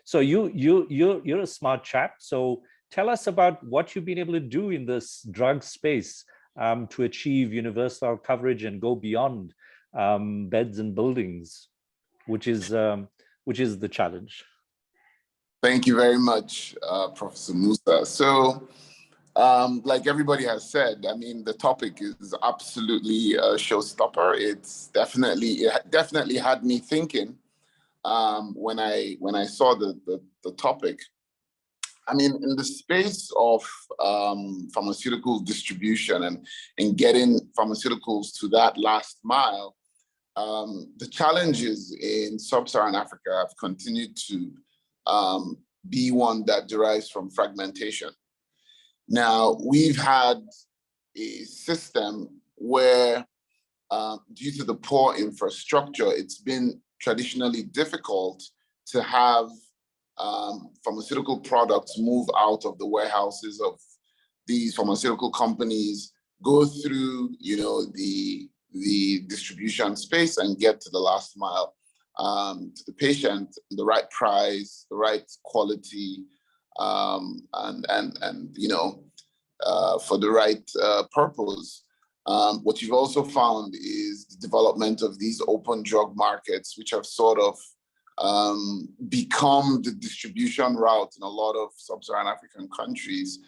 So you're a smart chap. So tell us about what you've been able to do in this drug space to achieve universal coverage and go beyond beds and buildings, which is the challenge. Thank you very much, Professor Musa. So, like everybody has said, I mean, the topic is absolutely a showstopper. It definitely had me thinking when I saw the topic. I mean, in the space of pharmaceutical distribution and getting pharmaceuticals to that last mile, the challenges in sub-Saharan Africa have continued to be one that derives from fragmentation. Now, we've had a system where, due to the poor infrastructure, it's been traditionally difficult to have pharmaceutical products move out of the warehouses of these pharmaceutical companies, go through, the distribution space and get to the last mile to the patient, the right price, the right quality, and for the right purpose. What you've also found is the development of these open drug markets, which have sort of become the distribution route in a lot of sub-Saharan African countries,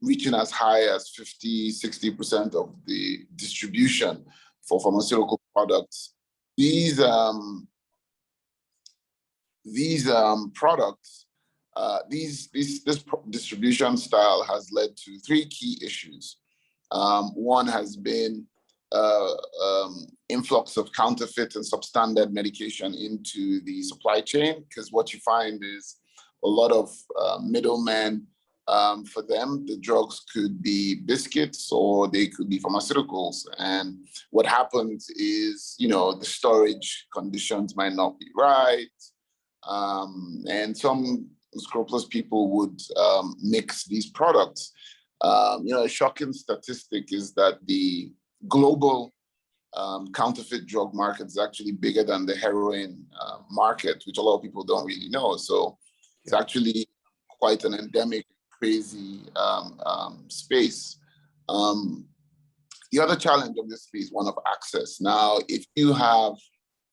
reaching as high as 50-60% of the distribution for pharmaceutical products. These products, this distribution style has led to three key issues. One has been influx of counterfeit and substandard medication into the supply chain, because what you find is a lot of middlemen For them, the drugs could be biscuits or they could be pharmaceuticals. And what happens is, the storage conditions might not be right. And some scrupulous people would mix these products. A shocking statistic is that the global counterfeit drug market is actually bigger than the heroin market, which a lot of people don't really know. So it's actually quite an endemic, crazy space. The other challenge, obviously, is one of access. Now, if you have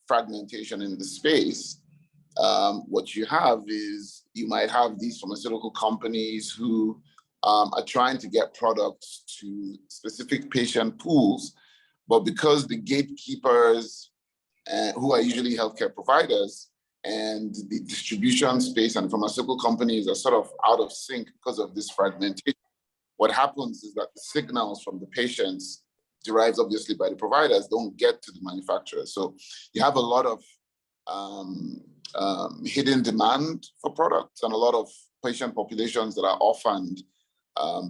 fragmentation in the space, what you have is you might have these pharmaceutical companies who are trying to get products to specific patient pools, but because the gatekeepers, who are usually healthcare providers, and the distribution space and pharmaceutical companies are sort of out of sync because of this fragmentation, what happens is that the signals from the patients, derived obviously by the providers, don't get to the manufacturers. So you have a lot of hidden demand for products and a lot of patient populations that are orphaned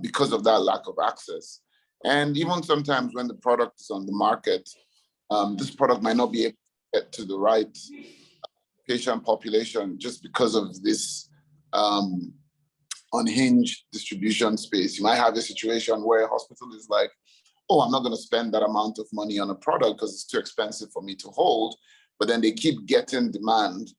because of that lack of access. And even sometimes when the product is on the market, this product might not be able to get to the right patient population just because of this unhinged distribution space. You might have a situation where a hospital is like, oh, I'm not going to spend that amount of money on a product because it's too expensive for me to hold. But then they keep getting demand.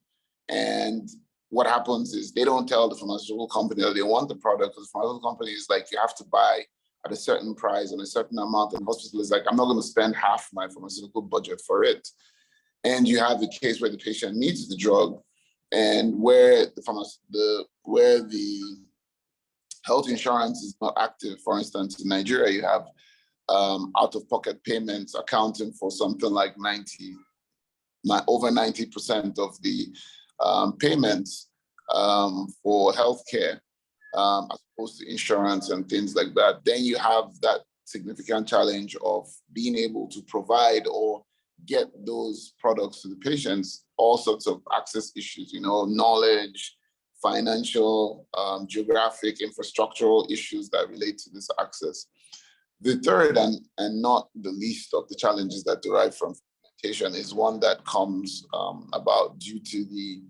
And what happens is they don't tell the pharmaceutical company that they want the product, because the pharmaceutical company is like, you have to buy at a certain price and a certain amount. And the hospital is like, I'm not going to spend half my pharmaceutical budget for it. And you have the case where the patient needs the drug, and where the health insurance is not active. For instance, in Nigeria, you have out-of-pocket payments accounting for something like over 90% of the payments for healthcare, as opposed to insurance and things like that. Then you have that significant challenge of being able to provide or get those products to the patients, all sorts of access issues, knowledge, financial, geographic, infrastructural issues that relate to this access. The third and not the least of the challenges that derive from fragmentation is one that comes about due to the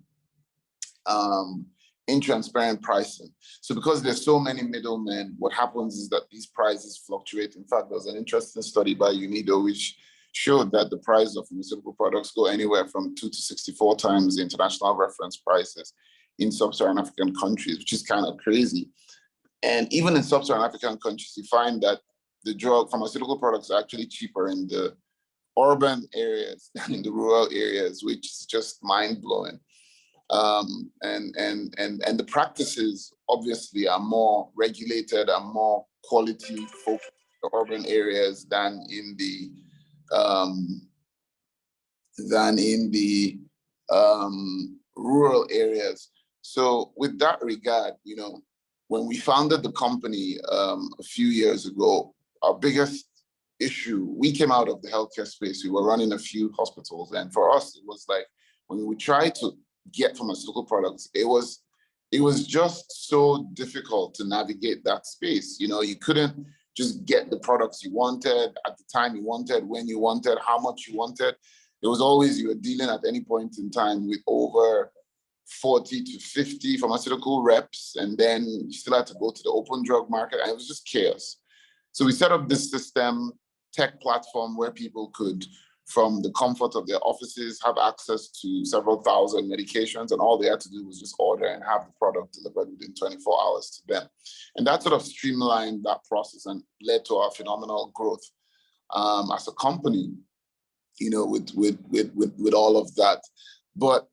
intransparent pricing. So because there's so many middlemen, what happens is that these prices fluctuate. In fact, there was an interesting study by UNIDO which showed that the price of pharmaceutical products go anywhere from 2 to 64 times the international reference prices in sub-Saharan African countries, which is kind of crazy. And even in sub-Saharan African countries, you find that the pharmaceutical products are actually cheaper in the urban areas than in the rural areas, which is just mind-blowing. And the practices obviously are more regulated and more quality focused in the urban areas than in the rural areas. So with that regard, when we founded the company a few years ago, our biggest issue, we came out of the healthcare space. We were running a few hospitals, and for us, it was like when we tried to get pharmaceutical products, it was just so difficult to navigate that space. You couldn't just get the products you wanted at the time you wanted, when you wanted, how much you wanted. It was always you were dealing at any point in time with over 40 to 50 pharmaceutical reps, and then you still had to go to the open drug market, and it was just chaos. So we set up this system, tech platform, where people could, from the comfort of their offices, have access to several thousand medications, and all they had to do was just order and have the product delivered within 24 hours to them. And that sort of streamlined that process and led to our phenomenal growth as a company, with all of that. But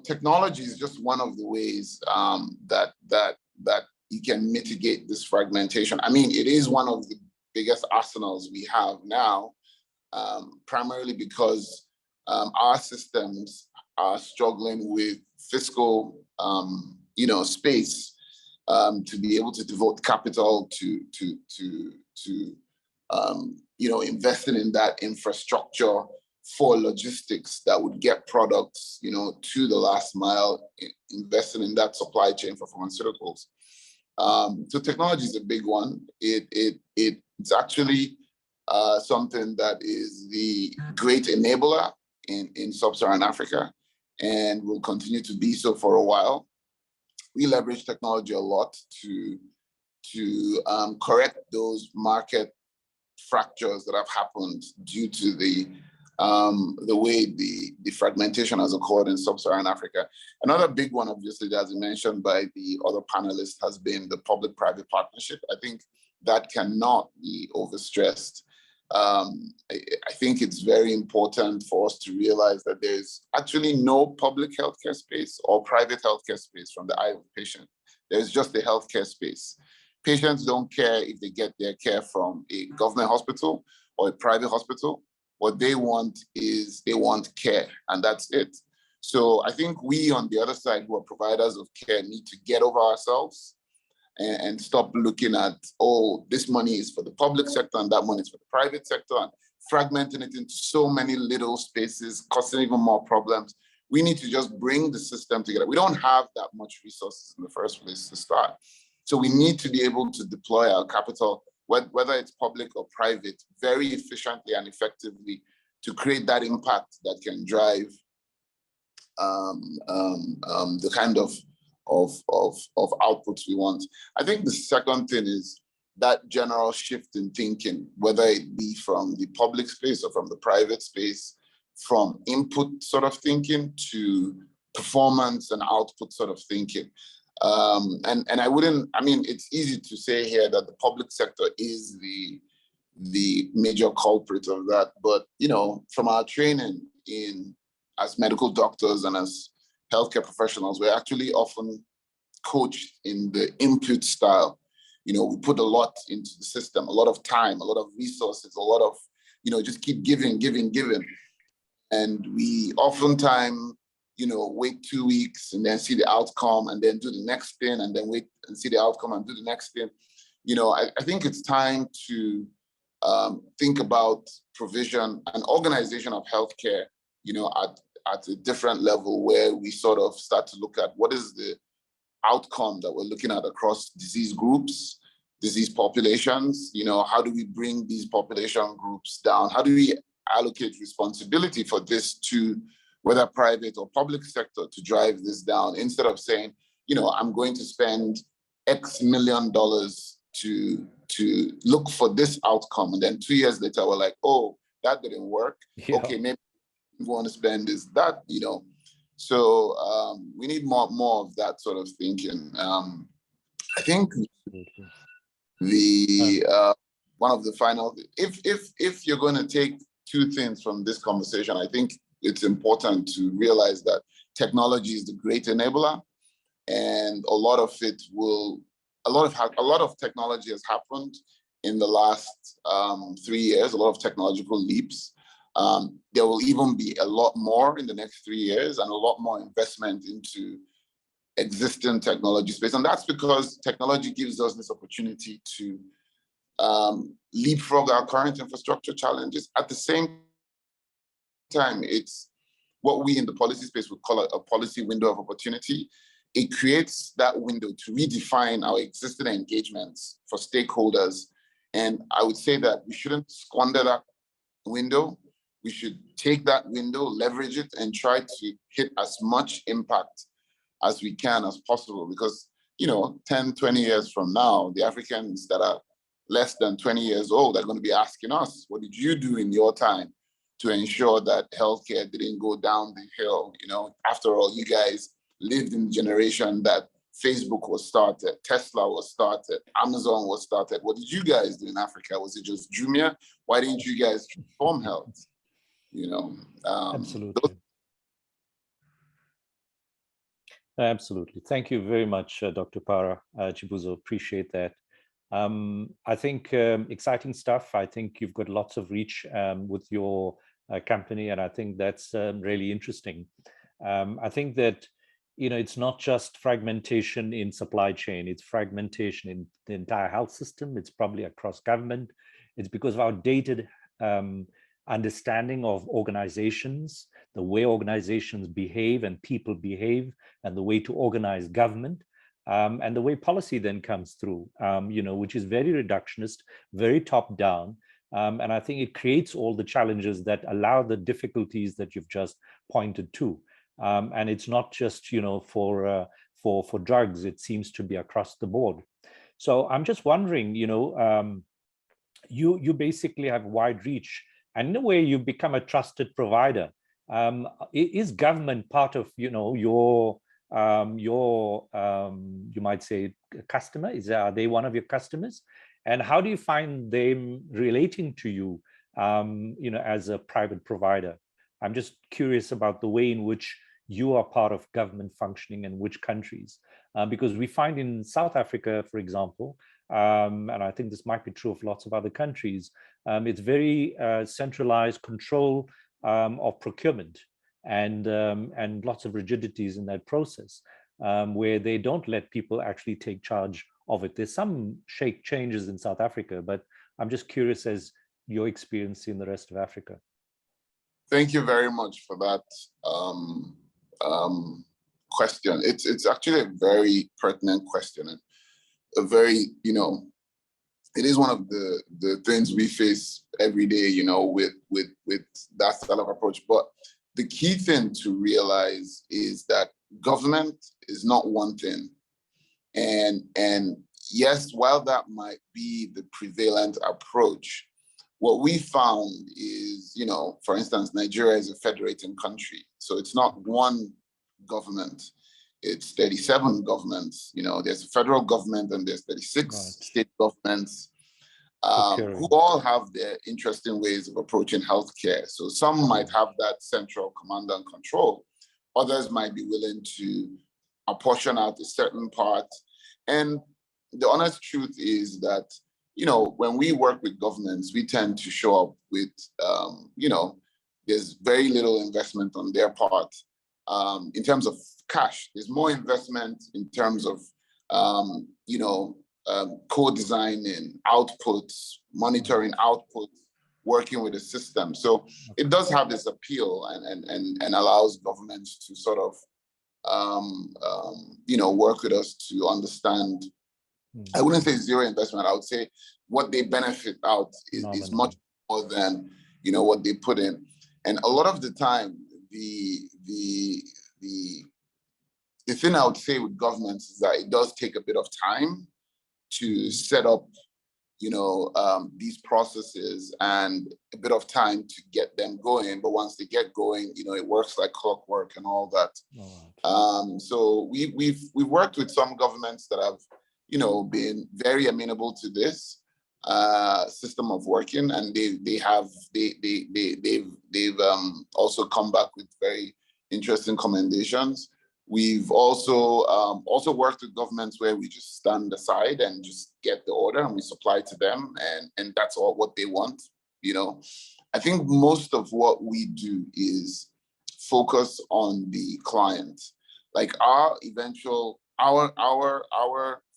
technology is just one of the ways that you can mitigate this fragmentation. I mean, it is one of the biggest arsenals we have now, primarily because our systems are struggling with fiscal, space to be able to devote capital to investing in that infrastructure for logistics that would get products, to the last mile, investing in that supply chain for pharmaceuticals. So technology is a big one. It's actually something that is the great enabler in sub-Saharan Africa, and will continue to be so for a while. We leverage technology a lot to correct those market fractures that have happened due to the way the fragmentation has occurred in sub-Saharan Africa. Another big one, obviously, as mentioned by the other panelists, has been the public-private partnership. I think that cannot be overstressed. I think it's very important for us to realize that there's actually no public healthcare space or private healthcare space from the eye of the patient. There's just the healthcare space. Patients don't care if they get their care from a government hospital or a private hospital. What they want is they want care, and that's it. So I think we on the other side, who are providers of care, need to get over ourselves and stop looking at, oh, this money is for the public sector and that money is for the private sector, and fragmenting it into so many little spaces, causing even more problems. We need to just bring the system together. We don't have that much resources in the first place to start. So we need to be able to deploy our capital, whether it's public or private, very efficiently and effectively to create that impact that can drive the kind of outputs we want. I think the second thing is that general shift in thinking, whether it be from the public space or from the private space, from input sort of thinking to performance and output sort of thinking. And I mean, it's easy to say here that the public sector is the major culprit of that. But, you know, from our training as medical doctors and as healthcare professionals, we're actually often coached in the input style. You know, we put a lot into the system, a lot of time, a lot of resources, a lot of, you know, just keep giving. And we oftentimes, you know, wait 2 weeks and then see the outcome and then do the next thing and then wait and see the outcome and do the next thing. You know, I think it's time to think about provision and organization of healthcare, you know, at a different level, where we sort of start to look at what is the outcome that we're looking at across disease groups, disease populations. You know, how do we bring these population groups down? How do we allocate responsibility for this to whether private or public sector to drive this down, instead of saying, you know, I'm going to spend X $1 million to look for this outcome. And then 2 years later, we're like, oh, that didn't work. Yeah. Okay, maybe we want to spend is that, you know. So we need more of that sort of thinking. I think the one of the final, if you're going to take two things from this conversation, I think it's important to realize that technology is the great enabler, and a lot of technology has happened in the last 3 years, a lot of technological leaps. There will even be a lot more in the next 3 years, and a lot more investment into existing technology space. And that's because technology gives us this opportunity to leapfrog our current infrastructure challenges. At the same time, it's what we in the policy space would call a policy window of opportunity. It creates that window to redefine our existing engagements for stakeholders. And I would say that we shouldn't squander that window. We should take that window, leverage it, and try to hit as much impact as we can as possible. Because, you know, 10, 20 years from now, the Africans that are less than 20 years old are going to be asking us, what did you do in your time to ensure that healthcare didn't go down the hill? You know, after all, you guys lived in the generation that Facebook was started, Tesla was started, Amazon was started. What did you guys do in Africa? Was it just Jumia? Why didn't you guys transform health? You know, absolutely. Absolutely. Thank you very much, Dr. Para Chibuzo. Appreciate that. I think exciting stuff. I think you've got lots of reach with your company, and I think that's really interesting. I think that, you know, it's not just fragmentation in supply chain, it's fragmentation in the entire health system. It's probably across government. It's because of our dated understanding of organizations, the way organizations behave and people behave, and the way to organize government. and the way policy then comes through, which is very reductionist, very top down. And I think it creates all the challenges that allow the difficulties that you've just pointed to. And it's not just, for drugs, it seems to be across the board. So I'm just wondering, you basically have wide reach, and in a way you've become a trusted provider. Is government part of, your you might say customer? Are they one of your customers? And how do you find them relating to you, as a private provider? I'm just curious about the way in which you are part of government functioning and which countries, because we find in South Africa, for example, and I think this might be true of lots of other countries, it's very centralized control of procurement, and lots of rigidities in that process, where they don't let people actually take charge of it. There's some changes in South Africa, but I'm just curious as your experience in the rest of Africa. Thank you very much for that question. It's actually a very pertinent question, and a very, it is one of the things we face every day, with that style of approach. But the key thing to realize is that government is not one thing. And yes, while that might be the prevalent approach, what we found is, for instance, Nigeria is a federating country. So it's not one government, it's 37 governments. There's a federal government and there's 36 state governments, who all have their interesting ways of approaching healthcare. So some might have that central command and control. Others might be willing to apportion out a certain part. And the honest truth is that, when we work with governments, we tend to show up with, there's very little investment on their part. In terms of cash, there's more investment in terms of, co-designing outputs, monitoring outputs, working with the system. So it does have this appeal, and allows governments to sort of, work with us to understand. I wouldn't say zero investment. I would say what they benefit out is much more than, what they put in. And a lot of the time, the thing I would say with governments is that it does take a bit of time to set up, these processes, and a bit of time to get them going. But once they get going, it works like clockwork and all that. So we've worked with some governments that have, been very amenable to this system of working, and they've also come back with very interesting commendations. We've also worked with governments where we just stand aside and just get the order and we supply to them, and that's all what they want. I think most of what we do is focus on the client. Like our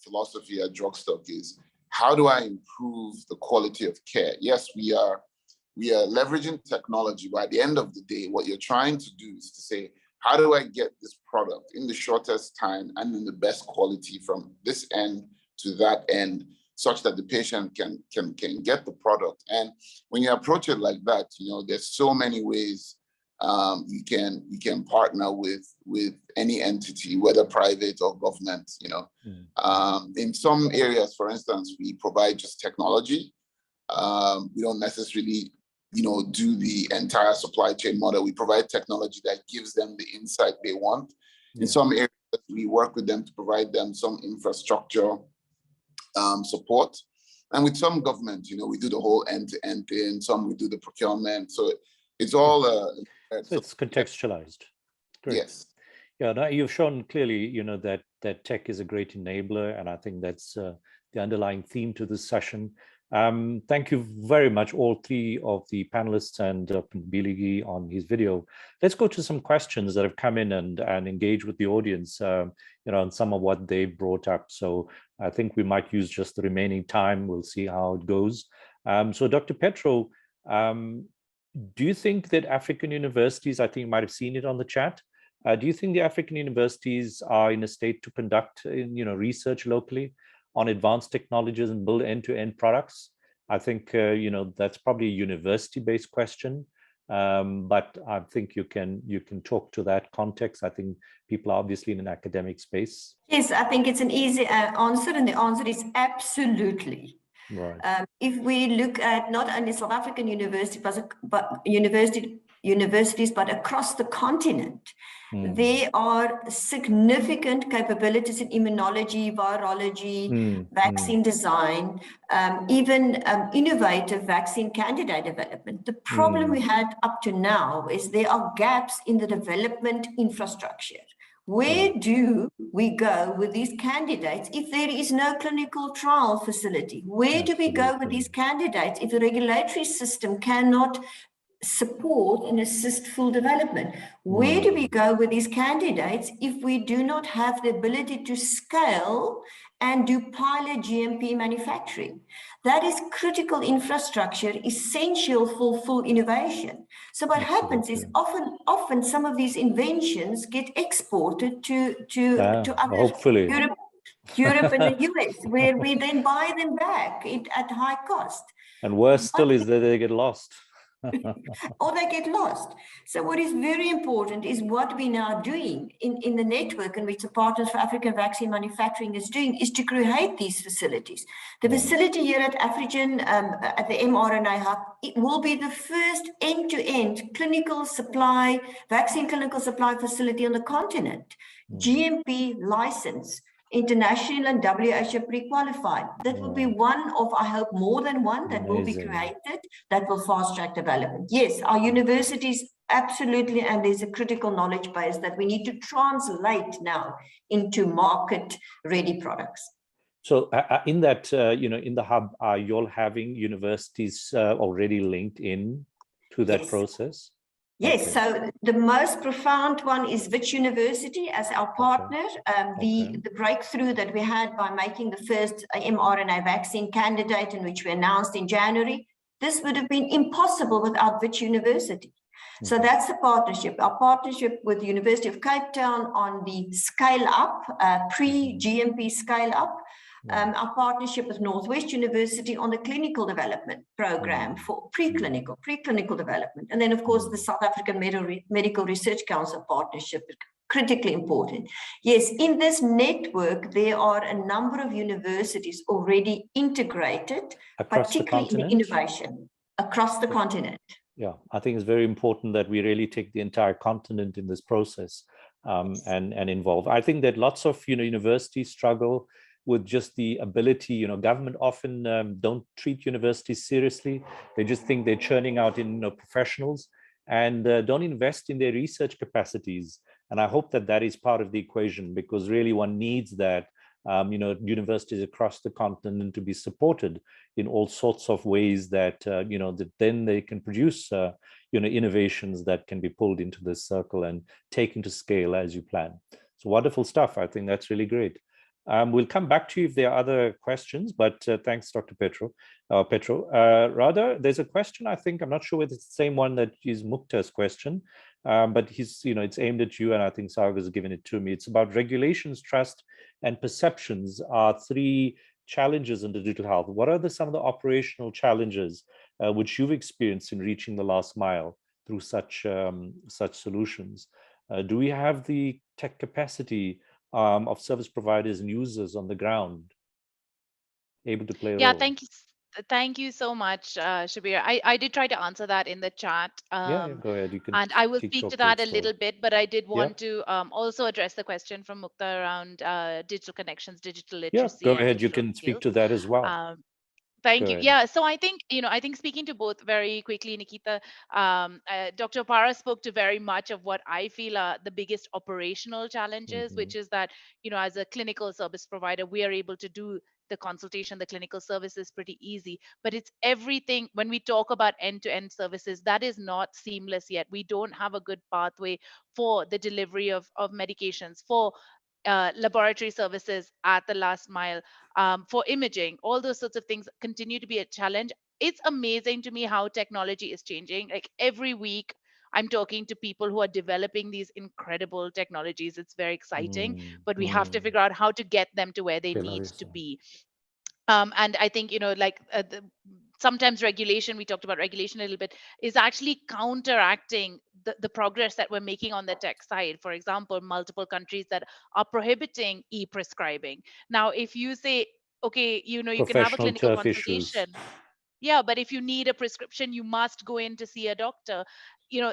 philosophy at Drugstock is, how do I improve the quality of care? Yes, we are leveraging technology, but at the end of the day, what you're trying to do is to say, how do I get this product in the shortest time and in the best quality from this end to that end, such that the patient can get the product? And when you approach it like that, there's so many ways you can partner with any entity, whether private or government. In some areas, for instance, we provide just technology. We don't necessarily do the entire supply chain model. We provide technology that gives them the insight they want. In some areas, we work with them to provide them some infrastructure support. And with some governments, we do the whole end-to-end thing. Some we do the procurement. So it's all so it's contextualized. Great. Yes. Yeah, now you've shown clearly, that tech is a great enabler, and I think that's the underlying theme to this session. Thank you very much, all three of the panelists and Dr. Biligi on his video. Let's go to some questions that have come in and engage with the audience, on some of what they brought up. So I think we might use just the remaining time. We'll see how it goes. So Dr. Petro, do you think that African universities, I think you might have seen it on the chat, Do you think the African universities are in a state to conduct, research locally on advanced technologies and build end-to-end products? I think that's probably a university-based question, but I think you can talk to that context. I think people are obviously in an academic space. Yes, I think it's an easy answer, and the answer is absolutely. Right. If we look at not only South African universities, but universities, but across the continent, there are significant capabilities in immunology, virology, vaccine design, even innovative vaccine candidate development. The problem we had up to now is there are gaps in the development infrastructure. Where do we go with these candidates if there is no clinical trial facility? Where do we go with these candidates if the regulatory system cannot support and assist full development? Where do we go with these candidates if we do not have the ability to scale and do pilot GMP manufacturing? That is critical infrastructure, essential for full innovation. So what happens is often some of these inventions get exported to other hopefully Europe and the US, where we then buy them back at high cost. And worse still is that they get lost. Or they get lost. So what is very important is what we're now doing in the network, and which the Partners for African Vaccine Manufacturing is doing, is to create these facilities. The facility here at Afrigen, at the mRNA Hub, it will be the first end-to-end clinical supply, vaccine clinical supply facility on the continent. GMP license, international and WHO pre-qualified. That will be one of, I hope, more than one that will be created that will fast-track development. Yes, our universities, absolutely, and there's a critical knowledge base that we need to translate now into market-ready products. So in that, in the hub, are you all having universities already linked in to that process? Yes, so the most profound one is Wits University as our partner. The breakthrough that we had by making the first mRNA vaccine candidate, in which we announced in January, this would have been impossible without Wits University. So that's the partnership. Our partnership with the University of Cape Town on the scale-up, pre-GMP scale-up. Our partnership with Northwest University on the clinical development program for preclinical development. And then, of course, the South African Medical Research Council partnership is critically important. Yes, in this network, there are a number of universities already integrated, particularly in innovation, across the continent. Yeah, I think it's very important that we really take the entire continent in this process and involve. I think that lots of universities struggle with just the ability, government often don't treat universities seriously. They just think they're churning out professionals and don't invest in their research capacities. And I hope that that is part of the equation, because really one needs that, universities across the continent to be supported in all sorts of ways that, that then they can produce, innovations that can be pulled into this circle and taken to scale as you plan. So wonderful stuff. I think that's really great. We'll come back to you if there are other questions, but thanks, Dr. Petro. Rather, there's a question, I think, I'm not sure whether it's the same one that is Mukta's question, but it's aimed at you, and I think Sagar has given it to me. It's about regulations, trust, and perceptions are three challenges in digital health. What are some of the operational challenges which you've experienced in reaching the last mile through such solutions? Do we have the tech capacity of service providers and users on the ground able to play a role? Thank you so much, Shabir. I did try to answer that in the chat. Yeah, go ahead. You can. And I will speak to that a little bit, but I did want to also address the question from Mukta around digital connections, digital literacy. Yeah, go ahead. You can speak to that as well. Thank you. Yeah, so I think, speaking to both very quickly, Nikita, Dr. Para spoke to very much of what I feel are the biggest operational challenges, which is that, as a clinical service provider, we are able to do the consultation, the clinical services pretty easy, but it's everything. When we talk about end-to-end services, that is not seamless yet. We don't have a good pathway for the delivery of medications, for laboratory services at the last mile, for imaging. All those sorts of things continue to be a challenge. It's amazing to me how technology is changing. Like every week I'm talking to people who are developing these incredible technologies. It's very exciting, but we have to figure out how to get them to where they need to be. And I think, sometimes regulation, we talked about regulation a little bit, is actually counteracting the progress that we're making on the tech side. For example, multiple countries that are prohibiting e-prescribing. Now, if you say, okay, you can have a Professional clinical turf issues. consultation. Yeah, but if you need a prescription, you must go in to see a doctor.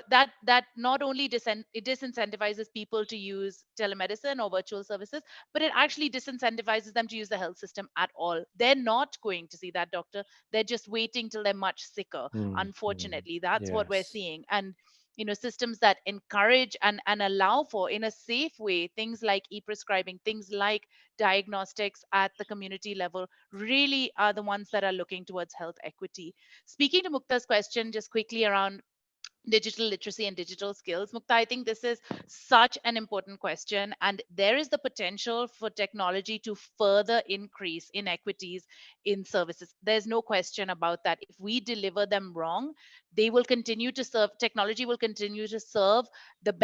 That not only it disincentivizes people to use telemedicine or virtual services, but it actually disincentivizes them to use the health system at all. They're not going to see that doctor. They're just waiting till they're much sicker. Unfortunately, that's what we're seeing. And systems that encourage and allow for, in a safe way, things like e-prescribing, things like diagnostics at the community level, really are the ones that are looking towards health equity. Speaking to Mukta's question just quickly around digital literacy and digital skills, Mukta, I think this is such an important question, and there is the potential for technology to further increase inequities in services. There's no question about that. If we deliver them wrong, technology will continue to serve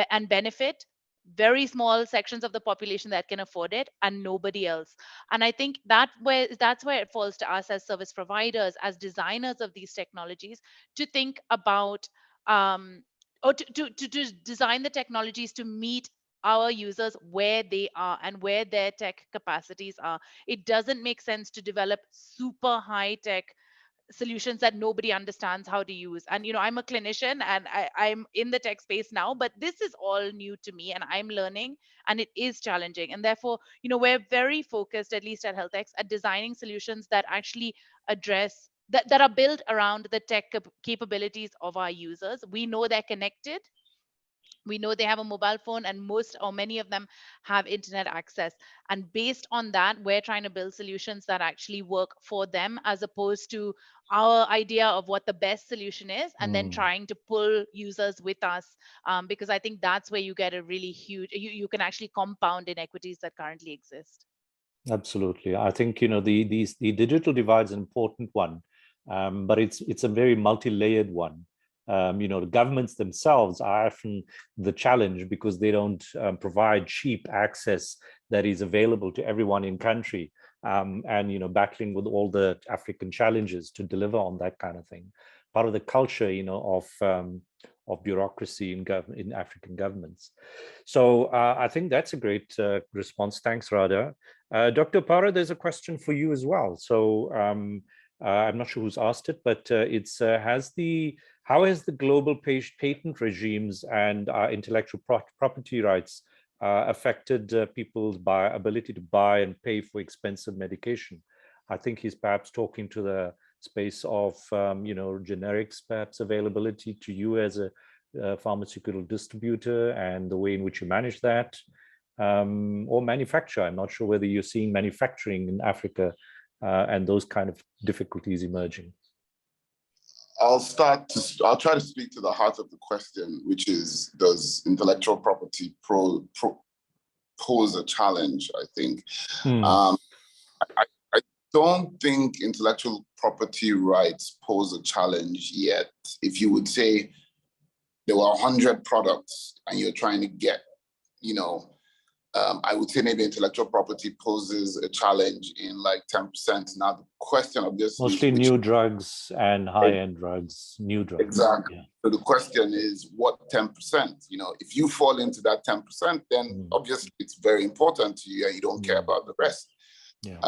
and benefit very small sections of the population that can afford it and nobody else. And I think that's where it falls to us as service providers, as designers of these technologies, to think about or to design the technologies to meet our users where they are and where their tech capacities are. It doesn't make sense to develop super high tech solutions that nobody understands how to use. And I'm a clinician and I'm in the tech space now, but this is all new to me and I'm learning, and it is challenging. And therefore, we're very focused, at least at HealthX, at designing solutions that actually address that are built around the tech capabilities of our users. We know they're connected. We know they have a mobile phone, and most or many of them have internet access. And based on that, we're trying to build solutions that actually work for them, as opposed to our idea of what the best solution is, and then trying to pull users with us. Because I think that's where you get a really huge, you can actually compound inequities that currently exist. Absolutely. I think, the digital divide is an important one, but it's a very multi-layered one. The governments themselves are often the challenge because they don't provide cheap access that is available to everyone in country, and battling with all the African challenges to deliver on that kind of thing. Part of the culture, of bureaucracy in African governments. So I think that's a great response. Thanks, Radha. Dr. Para, there's a question for you as well. So I'm not sure who's asked it, but it's how has the global patent regimes and intellectual property rights affected people's ability to buy and pay for expensive medication? I think he's perhaps talking to the space of generics, perhaps availability to you as a pharmaceutical distributor and the way in which you manage that, or manufacture. I'm not sure whether you're seeing manufacturing in Africa and those kind of difficulties emerging. I'll try to speak to the heart of the question, which is, does intellectual property pose a challenge, I think. I don't think intellectual property rights pose a challenge yet. If you would say there were 100 products and you're trying to get, I would say maybe intellectual property poses a challenge in like 10%. Now, the question of this mostly new drugs and high-end drugs, new drugs. Exactly. Yeah. So the question is, what 10%? If you fall into that 10%, then obviously it's very important to you and you don't care about the rest. Yeah.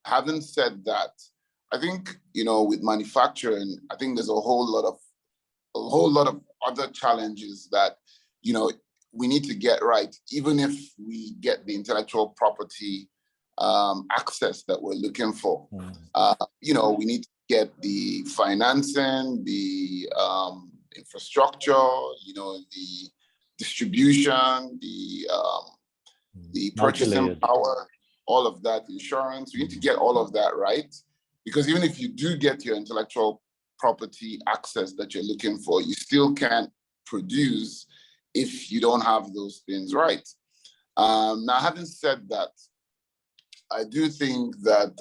Having said that, I think, with manufacturing, I think there's a whole lot of other challenges that, we need to get right, even if we get the intellectual property access that we're looking for. We need to get the financing, the infrastructure, the distribution, the purchasing power, all of that, insurance. We need to get all of that right, because even if you do get your intellectual property access that you're looking for, you still can't produce if you don't have those things right. Now, having said that, I do think that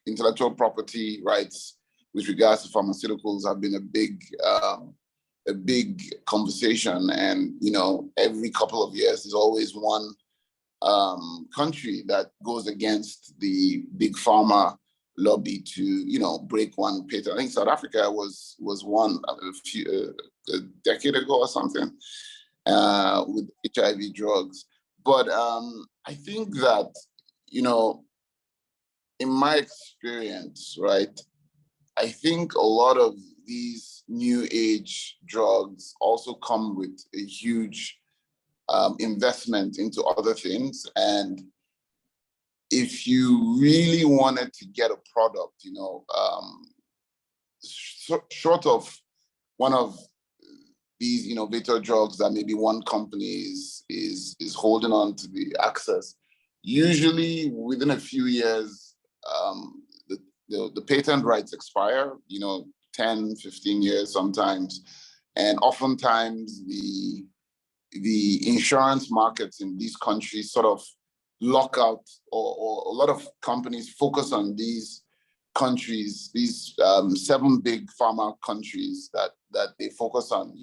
intellectual property rights with regards to pharmaceuticals have been a a big conversation, and every couple of years there's always one country that goes against the big pharma lobby to break one patent. I think South Africa was one a decade ago or something with HIV drugs. But I think that in my experience, right, I think a lot of these new age drugs also come with a huge investment into other things. And if you really wanted to get a product, short of one of these innovator drugs that maybe one company is holding on to the access, usually within a few years, the patent rights expire, 10, 15 years sometimes. And oftentimes the insurance markets in these countries sort of lock out, or a lot of companies focus on these countries, these 7 big pharma countries that they focus on,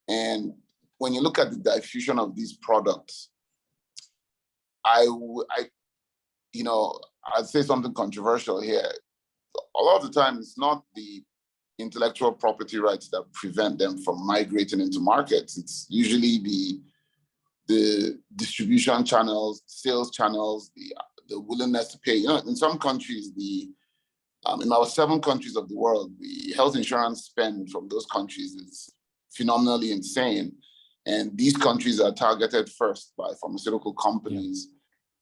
And when you look at the diffusion of these products, I'd say something controversial here. A lot of the time, it's not the intellectual property rights that prevent them from migrating into markets. It's usually the distribution channels, sales channels, the willingness to pay. In some countries, in our 7 countries of the world, the health insurance spend from those countries is phenomenally insane. And these countries are targeted first by pharmaceutical companies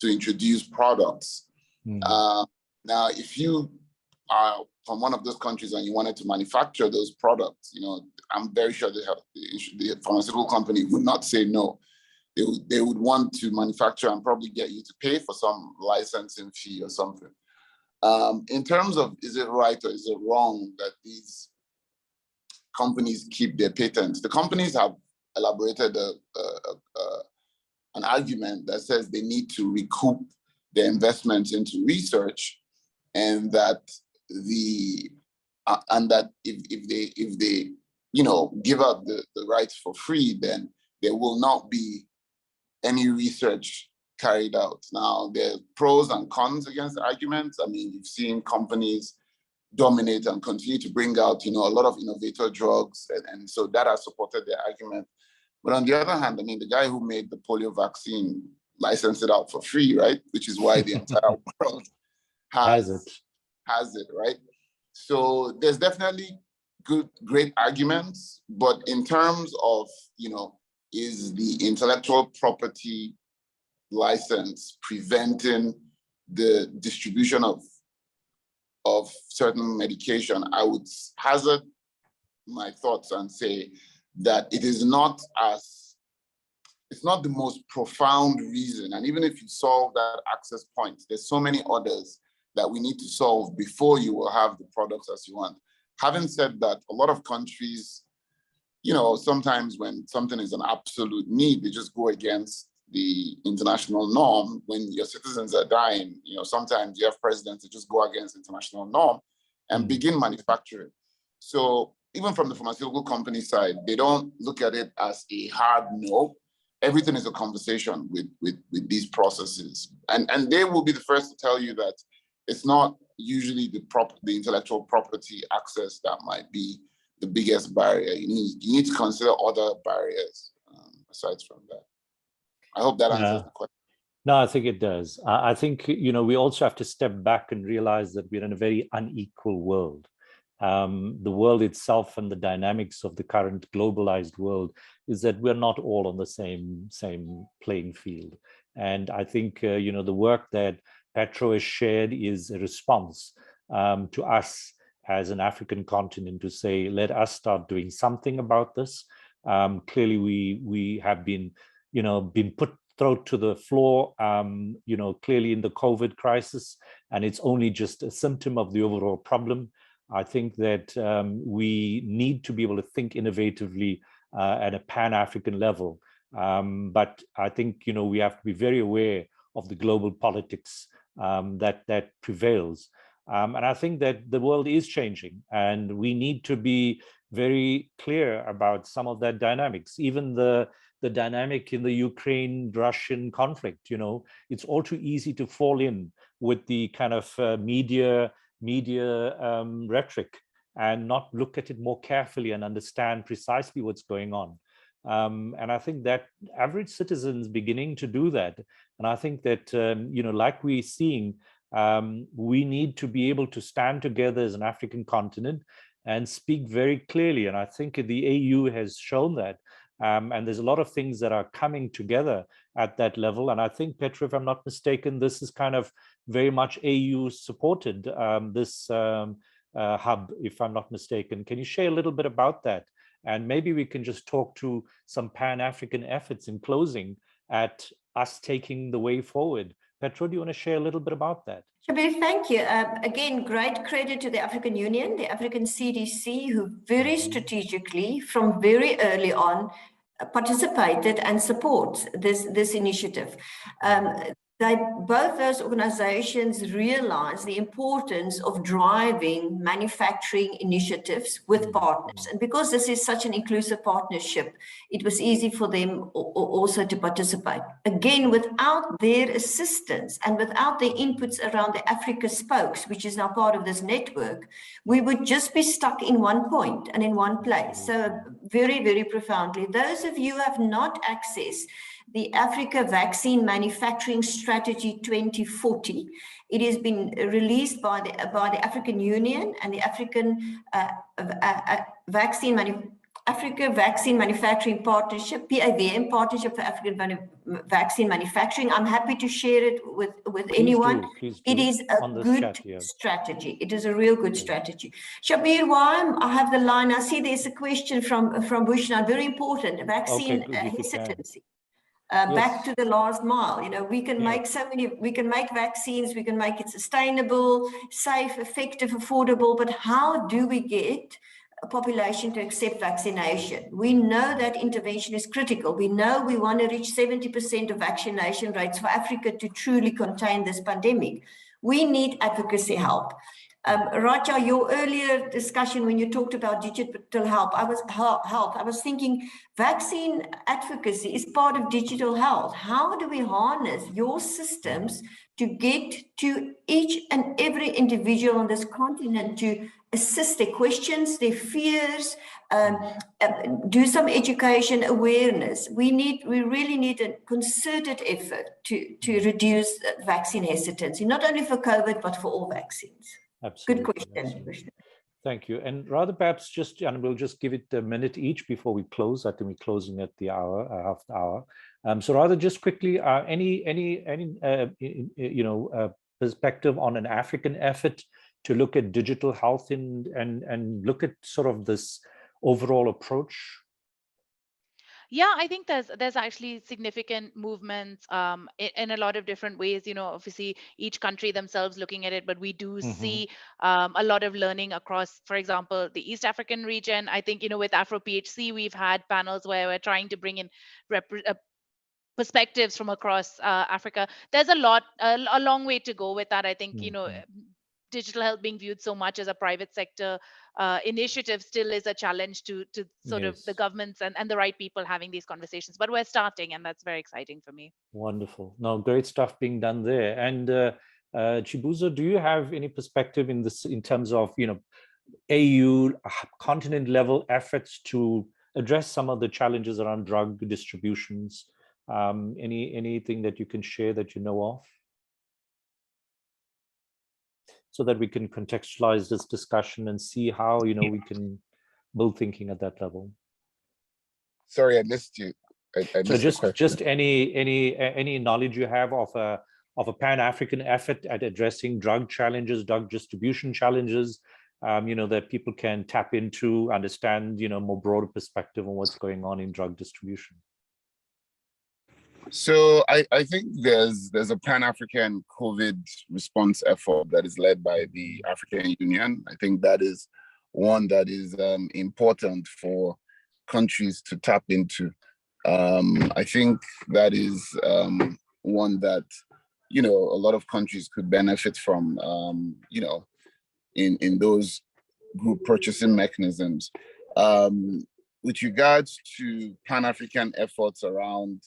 to introduce products. Now, if you are from one of those countries and you wanted to manufacture those products, I'm very sure the pharmaceutical company would not say no. They would want to manufacture and probably get you to pay for some licensing fee or something. In terms of, is it right or is it wrong that these companies keep their patents? The companies have elaborated an argument that says they need to recoup their investments into research, and that if they give out the rights for free, then there will not be any research carried out. Now, there are pros and cons against the arguments. I mean, you've seen companies dominate and continue to bring out, a lot of innovator drugs, and so that has supported their argument. But on the other hand, I mean, the guy who made the polio vaccine licensed it out for free, right? Which is why the entire world has it, right? So there's definitely great arguments, but in terms of, is the intellectual property license preventing the distribution of certain medication, I would hazard my thoughts and say that it's not the most profound reason. And even if you solve that access point, there's so many others that we need to solve before you will have the products as you want. Having said that, a lot of countries, sometimes when something is an absolute need, they just go against the international norm. When your citizens are dying, sometimes you have presidents that just go against international norm and begin manufacturing. So even from the pharmaceutical company side, they don't look at it as a hard no. Everything is a conversation with these processes. And they will be the first to tell you that it's not usually the intellectual property access that might be the biggest barrier. You need to consider other barriers aside from that. I hope that answers the question. No, I think it does. I think, we also have to step back and realize that we're in a very unequal world. The world itself and the dynamics of the current globalized world is that we're not all on the same playing field. And I think, the work that Petro has shared is a response to us as an African continent to say, let us start doing something about this. Clearly, we have been put thrown to the floor, clearly in the COVID crisis, and it's only just a symptom of the overall problem. I think that we need to be able to think innovatively at a Pan-African level. But I think, we have to be very aware of the global politics that prevails. And I think that the world is changing, and we need to be very clear about some of that dynamics. Even the dynamic in the Ukraine-Russian conflict, it's all too easy to fall in with the kind of media rhetoric and not look at it more carefully and understand precisely what's going on. And I think that average citizens beginning to do that. And I think that, like we're seeing, we need to be able to stand together as an African continent and speak very clearly. And I think the AU has shown that. And there's a lot of things that are coming together at that level. And I think, Petra, if I'm not mistaken, this is kind of very much AU supported, this hub, if I'm not mistaken. Can you share a little bit about that? And maybe we can just talk to some Pan-African efforts in closing at us taking the way forward. Petra, do you want to share a little bit about that? Shabir, thank you. Again, great credit to the African Union, the African CDC, who very strategically, from very early on, participated and support this initiative. Both those organizations realize the importance of driving manufacturing initiatives with partners. And because this is such an inclusive partnership, it was easy for them also to participate. Again, without their assistance and without their inputs around the Africa spokes, which is now part of this network, we would just be stuck in one point and in one place. So very, very profoundly. Those of you who have not accessed the Africa Vaccine Manufacturing Strategy 2040. It has been released by the African Union and the African Africa Vaccine Manufacturing Partnership, PAVM, Partnership for African Vaccine Manufacturing. I'm happy to share it with anyone. Please do. It is a good strategy. It is a real good strategy. Shabir, while I have the line, I see there's a question from Bushna, very important, vaccine hesitancy. Back to the last mile, we can make we can make vaccines, we can make it sustainable, safe, effective, affordable, but how do we get a population to accept vaccination? We know that intervention is critical. We know we want to reach 70% of vaccination rates for Africa to truly contain this pandemic. We need advocacy help. Raja, your earlier discussion when you talked about digital health, I was thinking vaccine advocacy is part of digital health. How do we harness your systems to get to each and every individual on this continent to assist their questions, their fears, do some education awareness? We really need a concerted effort to reduce vaccine hesitancy, not only for COVID, but for all vaccines. Absolutely. Good question. Absolutely. Thank you. And rather perhaps and we'll just give it a minute each before we close. I think we're closing at the hour, half the hour. So rather just quickly, any perspective on an African effort to look at digital health and look at sort of this overall approach? Yeah, I think there's actually significant movements in a lot of different ways. Obviously each country themselves looking at it, but we do see a lot of learning across, for example, the East African region. I think with Afro PHC we've had panels where we're trying to bring in perspectives from across Africa. There's a long way to go with that. I think digital health being viewed so much as a private sector initiative still is a challenge to sort of the governments and the right people having these conversations. But we're starting, and that's very exciting for me. Wonderful. No, great stuff being done there. And Chibuzo, do you have any perspective in this in terms of AU continent level efforts to address some of the challenges around drug distributions? Anything that you can share that you know of, so that we can contextualize this discussion and see how we can build thinking at that level? Sorry, I missed you. I so just any knowledge you have of a Pan-African effort at addressing drug challenges, drug distribution challenges, that people can tap into, understand, more broader perspective on what's going on in drug distribution. So I think there's a Pan-African COVID response effort that is led by the African Union. I think that is one that is important for countries to tap into. I think that is one that a lot of countries could benefit from. in those group purchasing mechanisms. With regards to Pan-African efforts around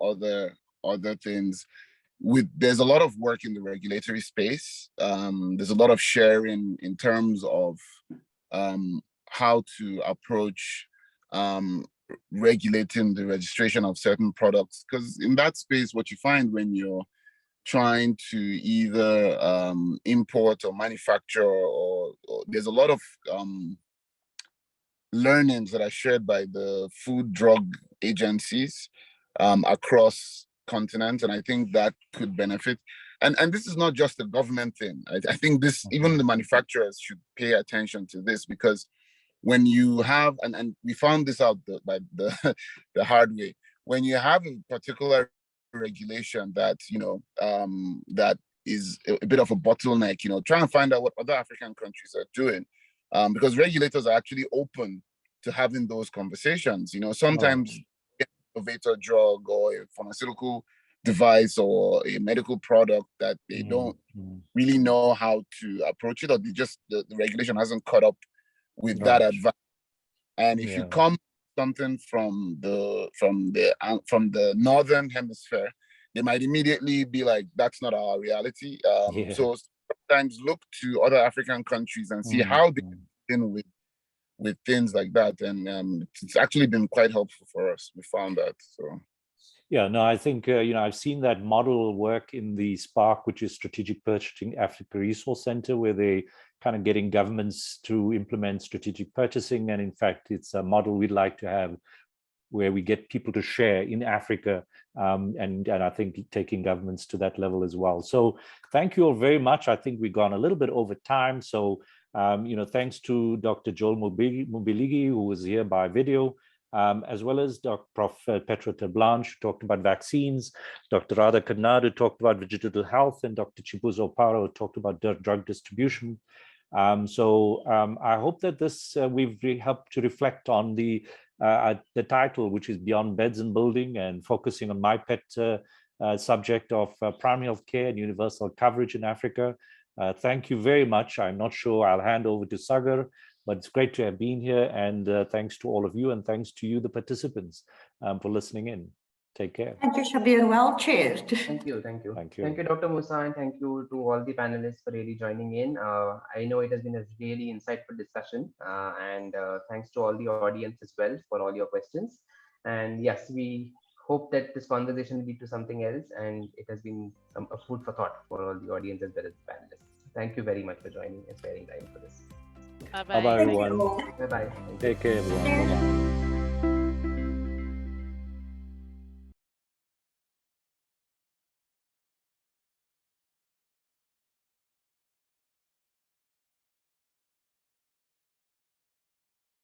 other things, there's a lot of work in the regulatory space. There's a lot of sharing in terms of how to approach regulating the registration of certain products. Because in that space, what you find when you're trying to either import or manufacture, or there's a lot of learnings that are shared by the food drug agencies across continents, and I think that could benefit. And this is not just a government thing. I think this, even the manufacturers should pay attention to this, because when you have, and we found this out by the the hard way, when you have a particular regulation that that is a bit of a bottleneck, try and find out what other African countries are doing, because regulators are actually open to having those conversations. Sometimes an innovator drug or a pharmaceutical device or a medical product that they don't really know how to approach it, or the regulation hasn't caught up with that advice. And if you come something from the northern hemisphere, they might immediately be like, that's not our reality. So sometimes look to other African countries and see how they deal with things like that. And it's actually been quite helpful for us. We found that. So yeah, no, I think I've seen that model work in the SPARC, which is Strategic Purchasing Africa Resource Center, where they kind of getting governments to implement strategic purchasing. And in fact, it's a model we'd like to have where we get people to share in Africa, and I think taking governments to that level as well. So thank you all very much. I think we've gone a little bit over time. So, thanks to Dr. Joel Mobiligi, who was here by video, as well as Prof. Petro Terblanche, who talked about vaccines, Dr. Radha Kannad, who talked about digital health, and Dr. Chibuzo Opara, who talked about drug distribution. I hope that this we've helped to reflect on the title, which is Beyond Beds and Building, and focusing on my pet subject of primary health care and universal coverage in Africa. Thank you very much. I'm not sure I'll hand over to Sagar, but it's great to have been here. And thanks to all of you, and thanks to you, the participants, for listening in. Take care. Thank you, Shabir. Well chaired. Thank you. Thank you. Thank you, Dr. Musa, and thank you to all the panelists for really joining in. I know it has been a really insightful discussion, and thanks to all the audience as well for all your questions. And yes, we hope that this conversation will lead to something else, and it has been a food for thought for all the audience as well as the panelists. Thank you very much for joining and sparing time for this. Bye-bye. Bye-bye, everyone. Bye-bye. Take care, everyone. Bye-bye.